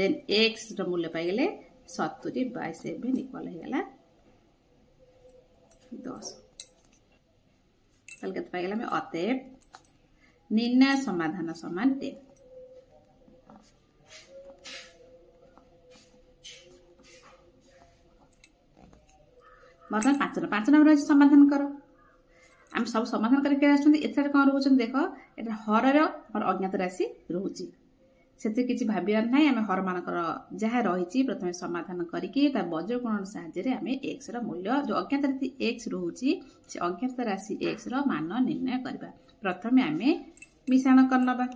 देन x रो मूल्य पाइ गेले 70/7 इक्वल हो गला 10 ताले कत पाइ गेला में अतएव निर्णय समाधान समान 10 मतलब 5 नंबर समाधान करो हम सब समाधान करके आछन एथरे कोन रहउछन देखो एटा हर रो और अज्ञात राशि रहउची से किसी भावियार ना आम हर मानकर जहाँ रही प्रथम समाधान करके वज्र गुणन साहाय्य आम एक्स मूल्य जो अज्ञात राशि एक्स रोचे से अज्ञात राशि एक्स मान निर्णय करवा। प्रथम आम मिश्रण करनवा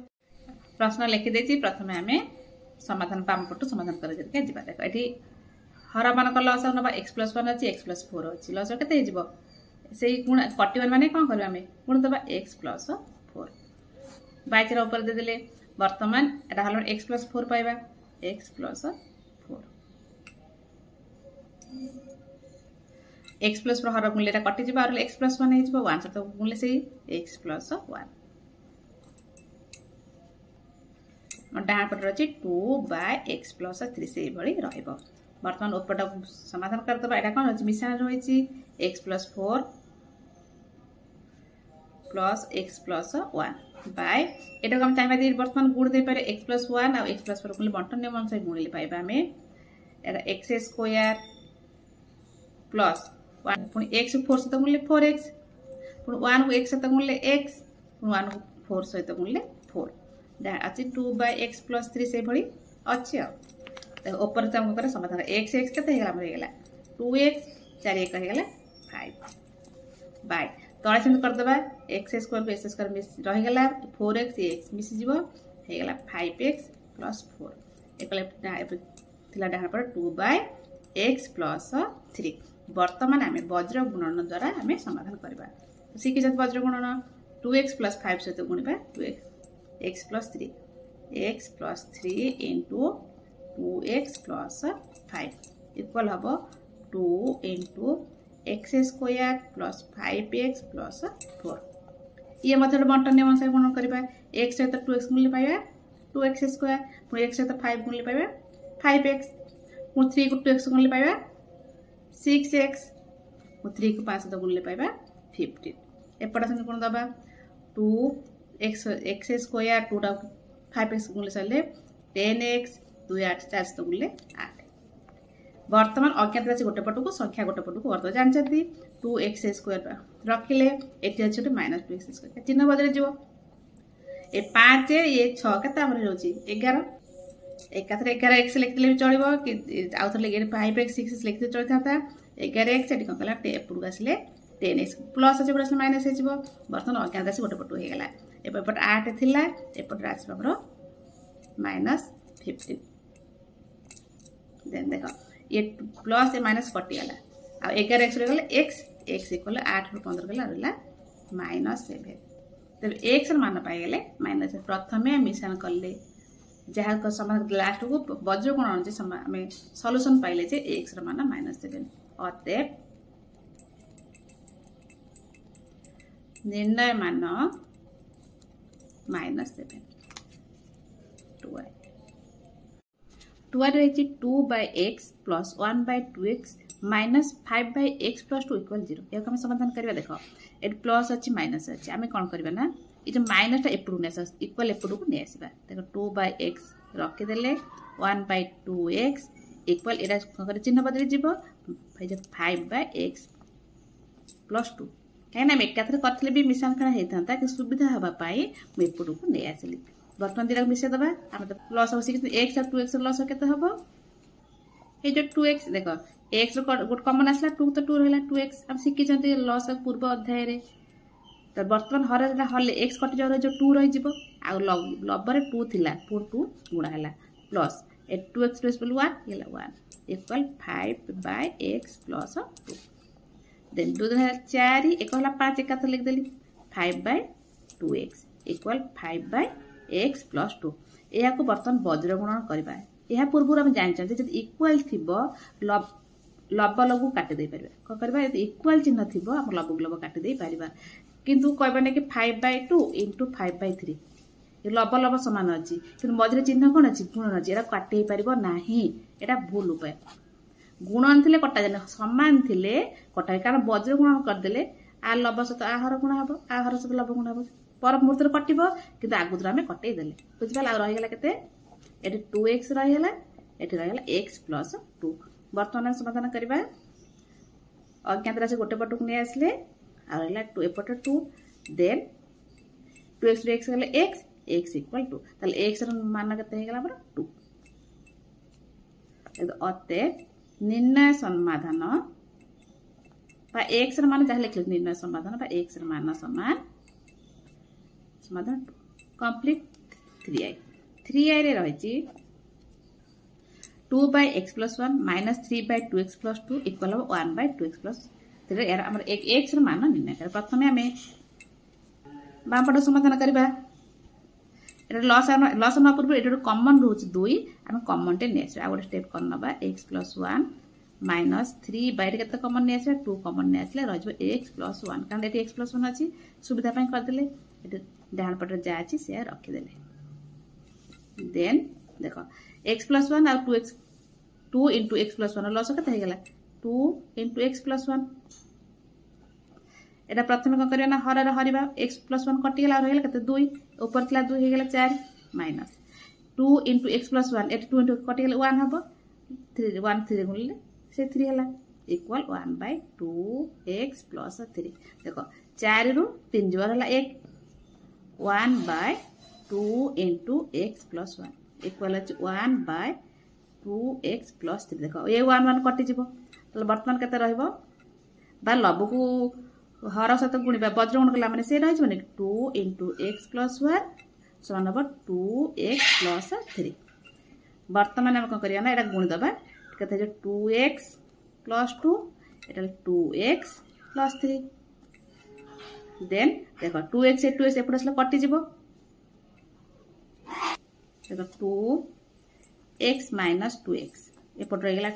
प्रश्न लिखिदे प्रथम आम समाधान बाम पटू समाधान कर देख ये हर मान लस ना x+1 अच्छी x+4 अच्छी लस के से गुण कटिवन माने कौन करवा आम गुण दबा x+4 बाइचर ऊपर देदेले वर्तमान एटा हल x+4 पाइबा x+4 x+4 हर गुणले कटि जिबा और x+1 हे जिबा 1 सहित गुणले से x+1 डाण पट रही 2/x+3 से भली रहइबो। वर्तमान उपटा समाधान करदबा एटा कोन अछि मिश्रण रही x+4 प्लस x+1 बाय एटा हम चाहिबा दे वर्तमान गुण दे पारे x+1 और x+4 गुणले बंटन नियम अनुसार गुणले पाइबा हमें एटा x² प्लस 1 पुनी x 4 सहित गुणले 4x पुनी 1 को x सहित गुणले x पुनी 1 को 4 सहित गुणले 4 दा अछि 2/x+3 से भली अछि आ देखो ऊपर से हम करे समाधान x x केते हेला हमर हेला 2x 4 1 हेला 5 बाय तळे सेंड कर दबा x² को x² मिस रहि गेला 4x x मिस जीवो हे गेला 5x + 4 एकले थिला डाहर पर 2/x+3 वर्तमान आमे वज्र गुणन द्वारा आमे समाधान करबा सिखि जत वज्र गुणन 2x + 5 सहित गुणिबा 2x+3 x+3 * 2x + 5 इक्वल हबो 2 * x² + 5x + 4 ये मतलब बंटन नियम अनुसार गुणन करबा x सहित 2x गुणले पाइबा 2x² पुनी x सहित 5 गुणले पाइबा 5x पुनी 3 को 2x गुणले पाइबा 6x पुनी 3 को 5 सहित गुणले पाइबा 15 एपटा संग गुण दबा 2x² 2 टा 5x गुणले सले 10x 2 8 4 सहित गुणले 8 वर्तमान अज्ञात राशि गोटे पटू को संख्या गोटे पटू को वर्तमान जानछथि 2x² रखिले एटी अछि -2x² चिन्ह बदले जीवो ए 5 ये 6 केते हमर होची 11 एकाथरे 11x लिख देले चलिबो कि आउथर ले 5x 6x लिख दे चलता 11x एटी कोन कला एपडू आसले 10x प्लस अछि बडसले माइनस हे जीवो वर्तमान अज्ञात राशि गोटे पटू हे गेला एपट 8 थिला एपट राशि हमर -15 देन देखो ये प्लस ए माइनस कटि गला आ 11x रे गले x x इक्वल 8 रो 15 गला रहला -7 तब x र मान पाइ गेले माइनस प्रथमे मिश्रण करले जहा को समाधान लास्ट को वज्र गुणन जे हमें सॉल्यूशन पाइले जे x र मान -7 अतएव निर्णय मान -7 2y 2 रही 2/x + 1/2x - 5/x + 2 = 0 या हम समाधान करबा देखो ए प्लस अछि माइनस अछि आमे कोन करबा ना ए जो माइनस ता एपडू नेस इक्वल एपडू को ने आसीबा देखो 2/x रखि देले 1/2x इक्वल एरा कर चिन्ह बदली जीवो भाई जे 5/x + 2 है ना एकाथरे करथले भी मिश्रण करा हेतंता कि सुविधा हबा पाई मैं एपडू को ने आसीली वर्तमान दिरा मिसे दबा हम तो प्लस हो x और 2x लॉस केते हबो ए जो 2x देखो x रो गुड कॉमन आसला 2 तो 2 रहला 2x हम सिखि जंती लॉस पूर्व अध्याय रे तो वर्तमान हरला हले x कटि जाउ जो 2 रहि जिवो आ लबर 2 थिला 2 गुणा हला प्लस ए 2x + 1 गेला 1 इक्वल 5/x + 2 देन 2 4 एक हला 5 एकाथ लिख देली 5/2x इक्वल 5/x + 2 एहा को बर्तन वज्र गुणन करबा एहा पूर्व हम जान छथि जदि इक्वल थिबो लब लगु काटि दे परबा क करबा यदि इक्वल चिन्ह थिबो हम लब काटि दे परबा किंतु कहबा ने कि 5/2 * 5/3 ये लब समान अछि किंतु मझरे चिन्ह कोन अछि गुणन अछि एरा काटि परबो नाही एटा भूल उपाय गुणन थिले कटा जाने समान थिले कटा कारण वज्र गुणन कर देले आ लब सहित आहर गुण हबो आहर सहित लब गुण हबो पर मुहूर्त कटिबो किंतु आगुद्र हमें कटै देले बुझिबाल आ रहि गेला केते एटी 2x रहि गेला एटी रहि गेला x + 2 वर्तमान समाधान करबा अज्ञात राशि गोटे पटक नै आसले आ रहला 2 एपट 2 देन 2x रे x गेले x x इक्वल 2 ताले x ର मान केते हे गेला हमर 2 अतएव निर्णय समाधान बा x ର मान चाहे लिखले निर्णय समाधान बा x ର मान समान समाधान कंप्लीट 3i रे रही छी 2 by x plus 1 minus 3 by 2x plus 2 equal 1 by 2x plus 3 यार हमर एक x ର मान निर्णय कर प्रथमे हमें बाम पट समाधान करबा एटा लॉस न पूर्व एटा कॉमन रहउछ 2 हम कॉमन टे नेस आ गोटे स्टेप करनबा x plus 1 minus 3 by केते कॉमन नेस 2 कॉमन नेसले रहजबो x plus 1 कारण एटी x plus 1 अछि सुविधा पय कर देले एटा डाहन पट जा अछि से रखि देले देन देखो x plus 1 और 2 into x plus 1 लॉस केते हे गेला 2 into x plus 1 एटा प्रथमे को करिया ना हर हरिबा x plus 1 कटि गेला रहिला केते 2 ऊपर थला 2 हे गेला 4 माइनस 2 into x plus 1 एटा 2 into कटि गेला 1 हबो 3 1 3 गुणले से 3 हला इक्वल 1 by 2x plus 3 देखो 4 रु 3 जोर हला 1 1 by 2 into x plus 1 equal 1 by 2x plus 3 देखो ये 1 1 कटि जिवो तो वर्तमान केते रहइबो बा लबु को हर सहित गुणिबा वज्र गुण कला माने से रहि जबने 2 into x plus 1 समान हबो 2x plus 3 वर्तमान हम करिया ना एटा गुण दबा केते जे 2x plus 2 एटा 2x plus 3 देन देखो 2x ए 2x एपड असला कटि जिवो देखो 2x minus 2x एपड रह गेला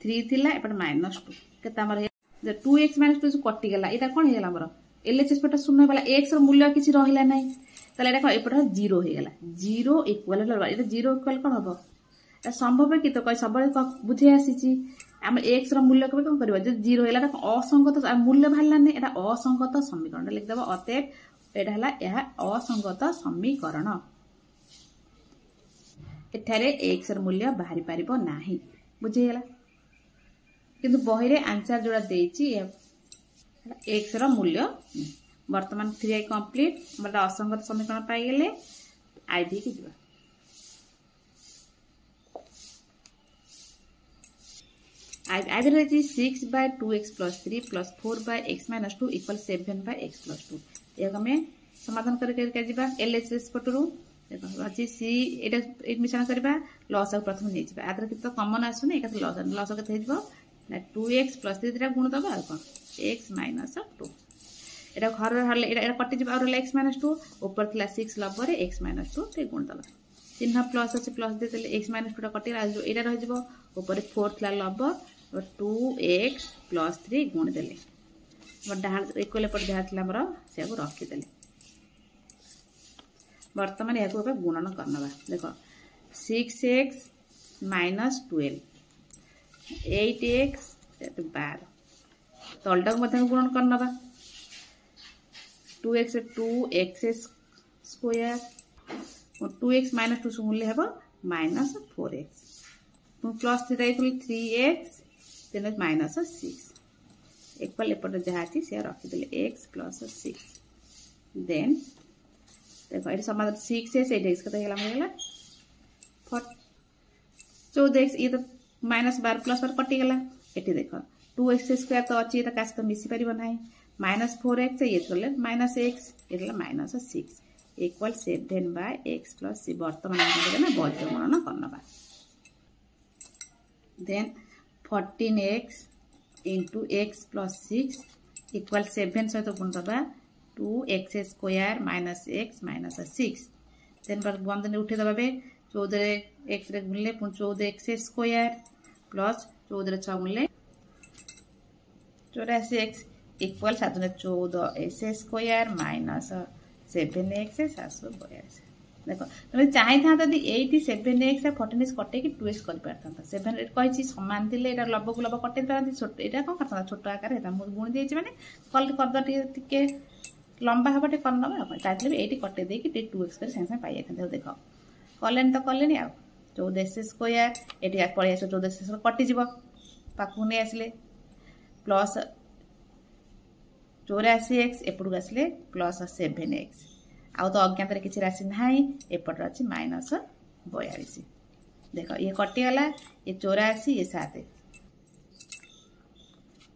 3 थिला एपड minus 2 केते हमर 2x minus 2 कटि गेला एटा कोन हे गेला हमर LHS पट शून्य वाला x रो मूल्य किछि रहिला नै तले एटा एपट 0 हे गेला 0 इक्वल एटा 0 इक्वल कोन हबो एटा संभव है कि तो कई सब बुझे आसीची हम x रो मूल्य को कोन करबा जे 0 हेला त असंगत मूल्य भालला नै एटा असंगत समीकरण लिख देबा अतएव एटा हला यह असंगत समीकरण एठारे x रो मूल्य बाहरी पारिबो नाही बुझे गेला किंतु बही रे आंसर जोड़ा देछि x रो मूल्य वर्तमान 3i कंप्लीट हमरा असंगत समीकरण पाई गेले i भी के दिबा I will write 6 by 2x plus 3 plus 4 by x minus 2 equal 7 by x plus 2 ये हमें समाधान करके जीवा LHS पटरू देखो अछि c एटा एक मिश्रण करबा लॉस प्रथम नै जीवा आदर कितो कॉमन आसु नै एका लॉस के थे जीवो ना 2x plus 3 रा गुण दबा कोन x minus 2 एटा घर हरले एटा कटि जीवा और x minus 2 ऊपर थला 6 लबरे x minus 2 ते गुण दबा चिन्ह प्लस अछि प्लस दे देले x minus 2 रा कटि एटा रह जीवो ऊपर 4 थला लब और 2x plus 3 गुण देले बडा इक्वल पर देहातला हमर से को रखि देले वर्तमान याको पे गुणन करनबा देखो 6x minus 12 8x 12 तलटा को मते गुणन करनबा 2x 2x स्क्वायर और 2x minus 2 सुनले हेबो minus 4x plus 3 equal 3x then minus 6 equal एपट जहा अछि से रखि देले x plus 6 then देखो ये समाधान 6x 8x कते गेला गेला 14x ये तो माइनस 12 प्लस 12 कटि गेला एठी देखो 2x स्क्वायर तो अछि त कास तो मिसी परिबो नाही माइनस 4x ये तले माइनस x एला minus 6 equal 7 by x plus c वर्तमान हम ना वज्र गुणन करनबा then 14x into x plus 6 equal 7 सहित गुण दबा 2x square minus x minus 6 then पर बंद ने उठे दबा बे 14 x रे गुणले पुन 14x square plus 14 रे 6 गुणले 84x equal 14x square minus 7x 742 देखो तुम चाहि था यदि 87x 14x कटे कि 2x कर परता 7 कहि छी समान दिले एटा लब को लब कटे परती छोट एटा को करता छोट आकार हेता मु गुण देछि माने कल कर द टिके लंबा हबटे करनबा अपन तातले 80 कटे दे कि 2x कर संग संग पाई जाते देखो कलेन तो कलेनी आ 14x स्क्वायर एटी पळे आसो 14x कटि जिवो पाकु ने आसले प्लस 84x एपडु आसले प्लस 7x आउ तो अज्ञात किसी राशि ना एपटर अच्छी -42 देख ये कटिगला ये 84 ये 7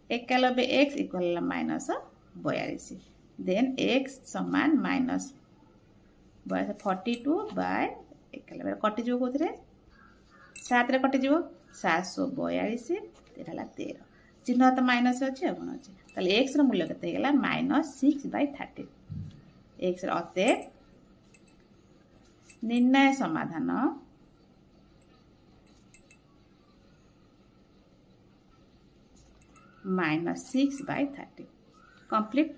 91 x इक्वल -42 देन x समान -42/91 कटिज कौन 7 कटिज 742 13 चिन्ह तो माइनस अच्छे कौन अच्छे ताले एक्स मूल्य के -6/30 एक्स अतएव निर्णय समाधान -6/30 कंप्लीट।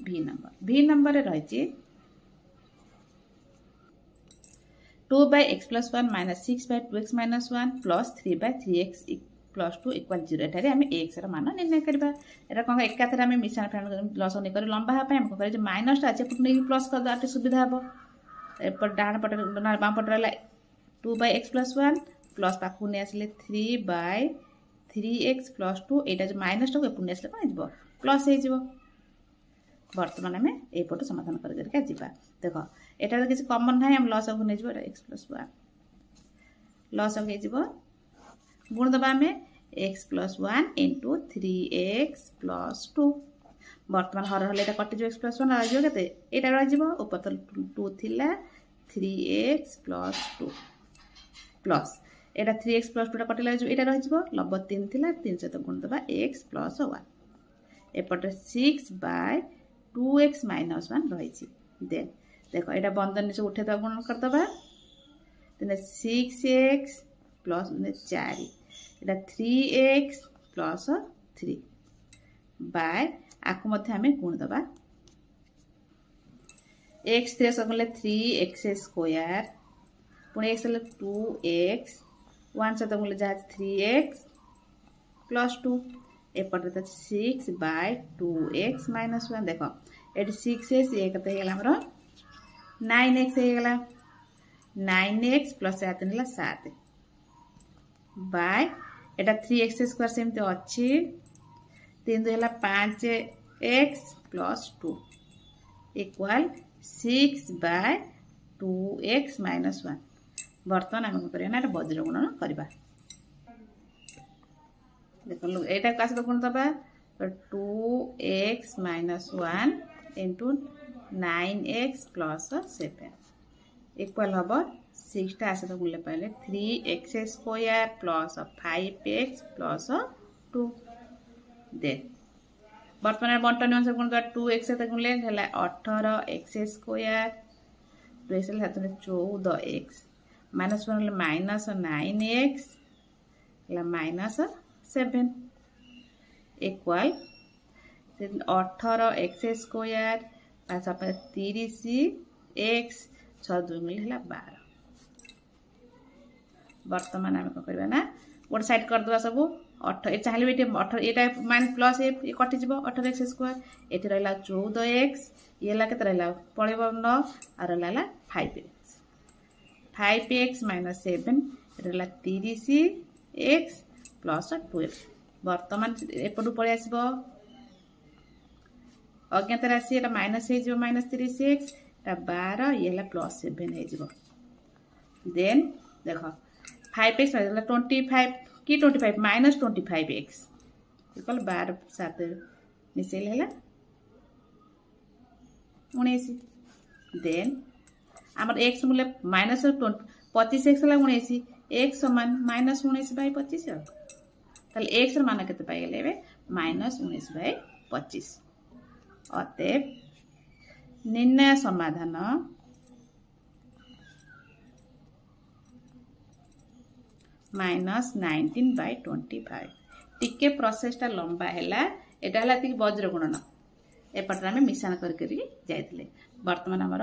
भी नंबर रही 2/x+1 -6/2x - 1 + 3/3x + 2 = 0 एठारे आम एक्स मान निर्णय करवा एटा कौन एकाथरे आम मिश्रण फ्रेंड लस नहीं कर लंबा हाँ आम कह माइनस टा अच्छे नहीं प्लस कर सुविधा हम एपट डाण पट बाम पट रहा 2/x+1 प्लस पाखु नहीं आसिले 3/3x + 2 यहाँ जो माइनस टाक एपट नहीं आसिले कौन हो प्लस हो बर्तमान आम एपट समाधान करके जा देख एटा किसी कमन ना आम लस नहीं x+1 लस हो गुण दबा आम x+1 × 3x + 2 बर्तमान हर हल कटिज x+1 रही ये रही ऊपर तो 2 थिला 3x + 2 प्लस एटा 3x + 2 कटिला ये रही लब 3 थिला 3 सहित गुण दबा x + 1 एपटे 6/2x - 1 रही देन देख यहाँ बंधन से उठे गुण करदे 6x + 4 এটা 3x + 3 बाय आपको मध्य हमें गुण दबा x 3x² पुणी x 2x 1 सहित गुण जहाँ 3x + 2 एपटे तो 6/2x - 1 देख ये 6x ये कते होगा 9x होगा 9x + 7 7 बाय एटा 3x² सेमती अच्छी 3 2 है 5x + 2 = 6/2x - 1 बर्तमान आम कौन करना वज्र गुणन करवा देख यहाँ क्या सहित गुण दबा 2x - 1 × 9x + 7 इक्वल हम 6 टा सहित गुण पाइले 3x² + 5x + 2 दे बर्तमान बंटन अनुसार गुण 2x सहित गुणले 18x² 2x 14x -1 -9x -7 equal 18x² पास 30x 6 2 मिले 12 बर्तमान आम कौन करवा ना गोटे साइड करदे सब 8 चाहिए ये 18 ये माइनस प्लस ये कटिज 18x² ये रहा 14x ये के रहा पड़े 9 और रहा 5x 5x - 7 रहा 30x + 12 बर्तमान एपटू पलि आस अज्ञात राशि माइनस हो -30x 12 ये +7 हो देन देख 5x 25 कि 25 -25x इक्वल 12 7 मिसेल है 19 देन आमर x मूल्य -25x है 19 x समान -19/25 ताले x मान के पाइले -19/25 अतएव निर्णय समाधान -19/25 टिके प्रोसेसटा लंबा है एटा है वज्र गुणन एपटे आम मिश्रण करके जाइए बर्तमान आमर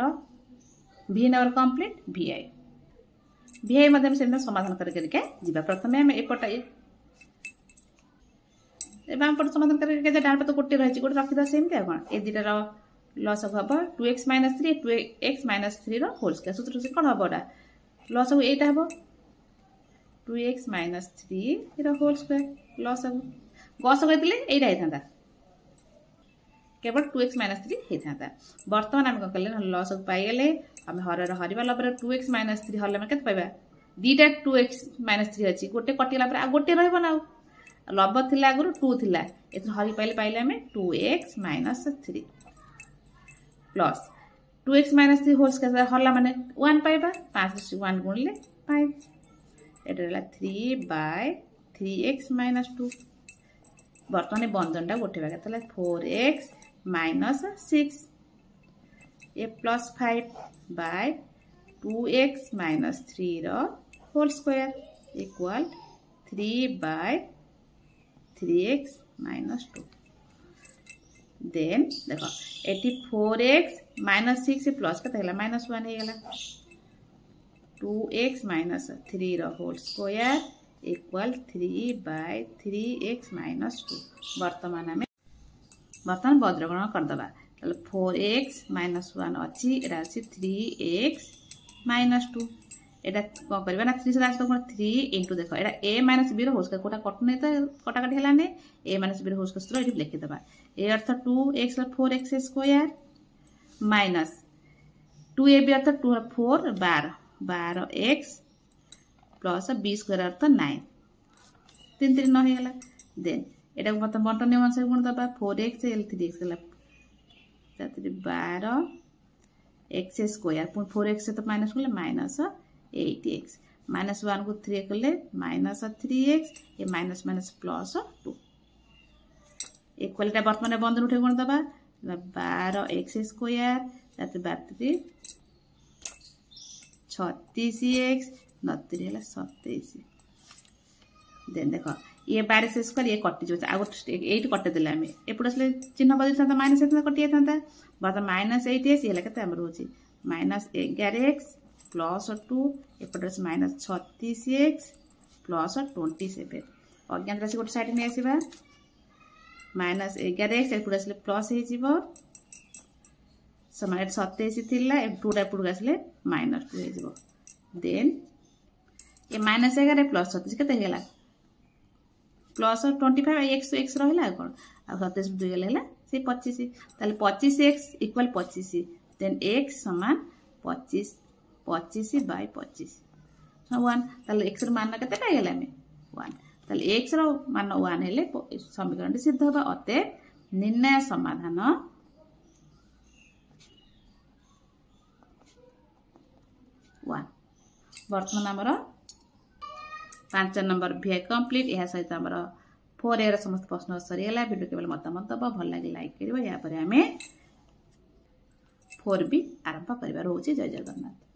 भी नंबर कंप्लीट VI मध्यम समाधान करके जा प्रथम आम एपट बाम पट समाधान करके डाण पट गोटे रही गोटे रखीद सेमती कौन ये दुटार लस हम 2x - 3 2x - 3 होल स्क्वायर सूत्र से कौन हम लस हम यहाँ हम 2x - 3 होल स्क्वायर लस हम गस कहते यहाँ था केवल 2x - 3 होता। बर्तमान आम कले लस पाईगले आम हर हरवा लबर 2x - 3 हर के पाइबा दीटा 2x - 3 अच्छी गोटे कटिगला आ गोटे रहा लब थी आगुरी 2 थी हरी पाइले पाइले आम 2x - 3 plus 2x - 3 whole square हरला माने 1 पाइबा 5 1 गुणिले 5 एटा 3/3x - 2 बर्तमान बंधनटा गोटे के 4x - 6 ए plus 5/2x - 3 whole square equal 3/3x - 2 then देखो एटी 4x - 6 प्लस के -1 हो गला 2x - 3 whole square equal 3/3x - 2 बर्तमान बद्रगण करदे 4x - 1 अच्छी एटा अच्छी 3x - 2 एटा कौन करबा ना 3 से 3 इंटू देखो एटा a - b होल स्क्वायर कोटा कट नहीं तो कटाकटी हलाने a - b होल स्क्वायर एठी लिखि दबा ए अर्थ 2x 4x square minus 2ab अर्थ 2 4 12x प्लस b स्क्वायर अर्थ 9 3 3 9 हो गला देन एटा मत बंटन नियम अनुसार गुण दबा 4x l 3x गला 12 x स्क्वायर 4x से तो माइनस करले माइनस 8x -1 को 3 करले -3x ये माइनस माइनस प्लस 2 इक्वलिटा बर्तमान बंधन उठे गुण दबा 12x स्क्वायर 32 36x 29 है 27 देन देखो ये 12 स्क्वायर ये कटि जो आ गोटे 8 कटे देले आमे एपड असले चिन्ह बदल था माइनस था कटि था बर्तमान -8x ये केते हमर होची -11x प्लस 2 एपड -36x प्लस 27 अज्ञात राशि गोटे साइड में आसीबा -11x एपड असले प्लस हे जीवो समान 27 थिला ए 2 टा पुड आसले -2 हे जीवो देन ये -11 प्लस 36 केते हेला प्लस 25 x x रहिला कोन आ 27 2 गेला से 25 ताले 25x इक्वल 25 देन x समान 25/25 1 ताले x रो मान केते पाइगला में 1 ताले x रो मान 1 हेले समीकरण सिद्ध होबा अते निर्णय समाधान 1 वर्तमान हमर 5 नंबर भी कंप्लीट यह सहित आमर 4A र समस्त प्रश्न सरीगला वीडियो केवल मतामत दब भल लगे लाइक करियो या पर हमें 4B आरंभ करिवार होची जय जगन्नाथ।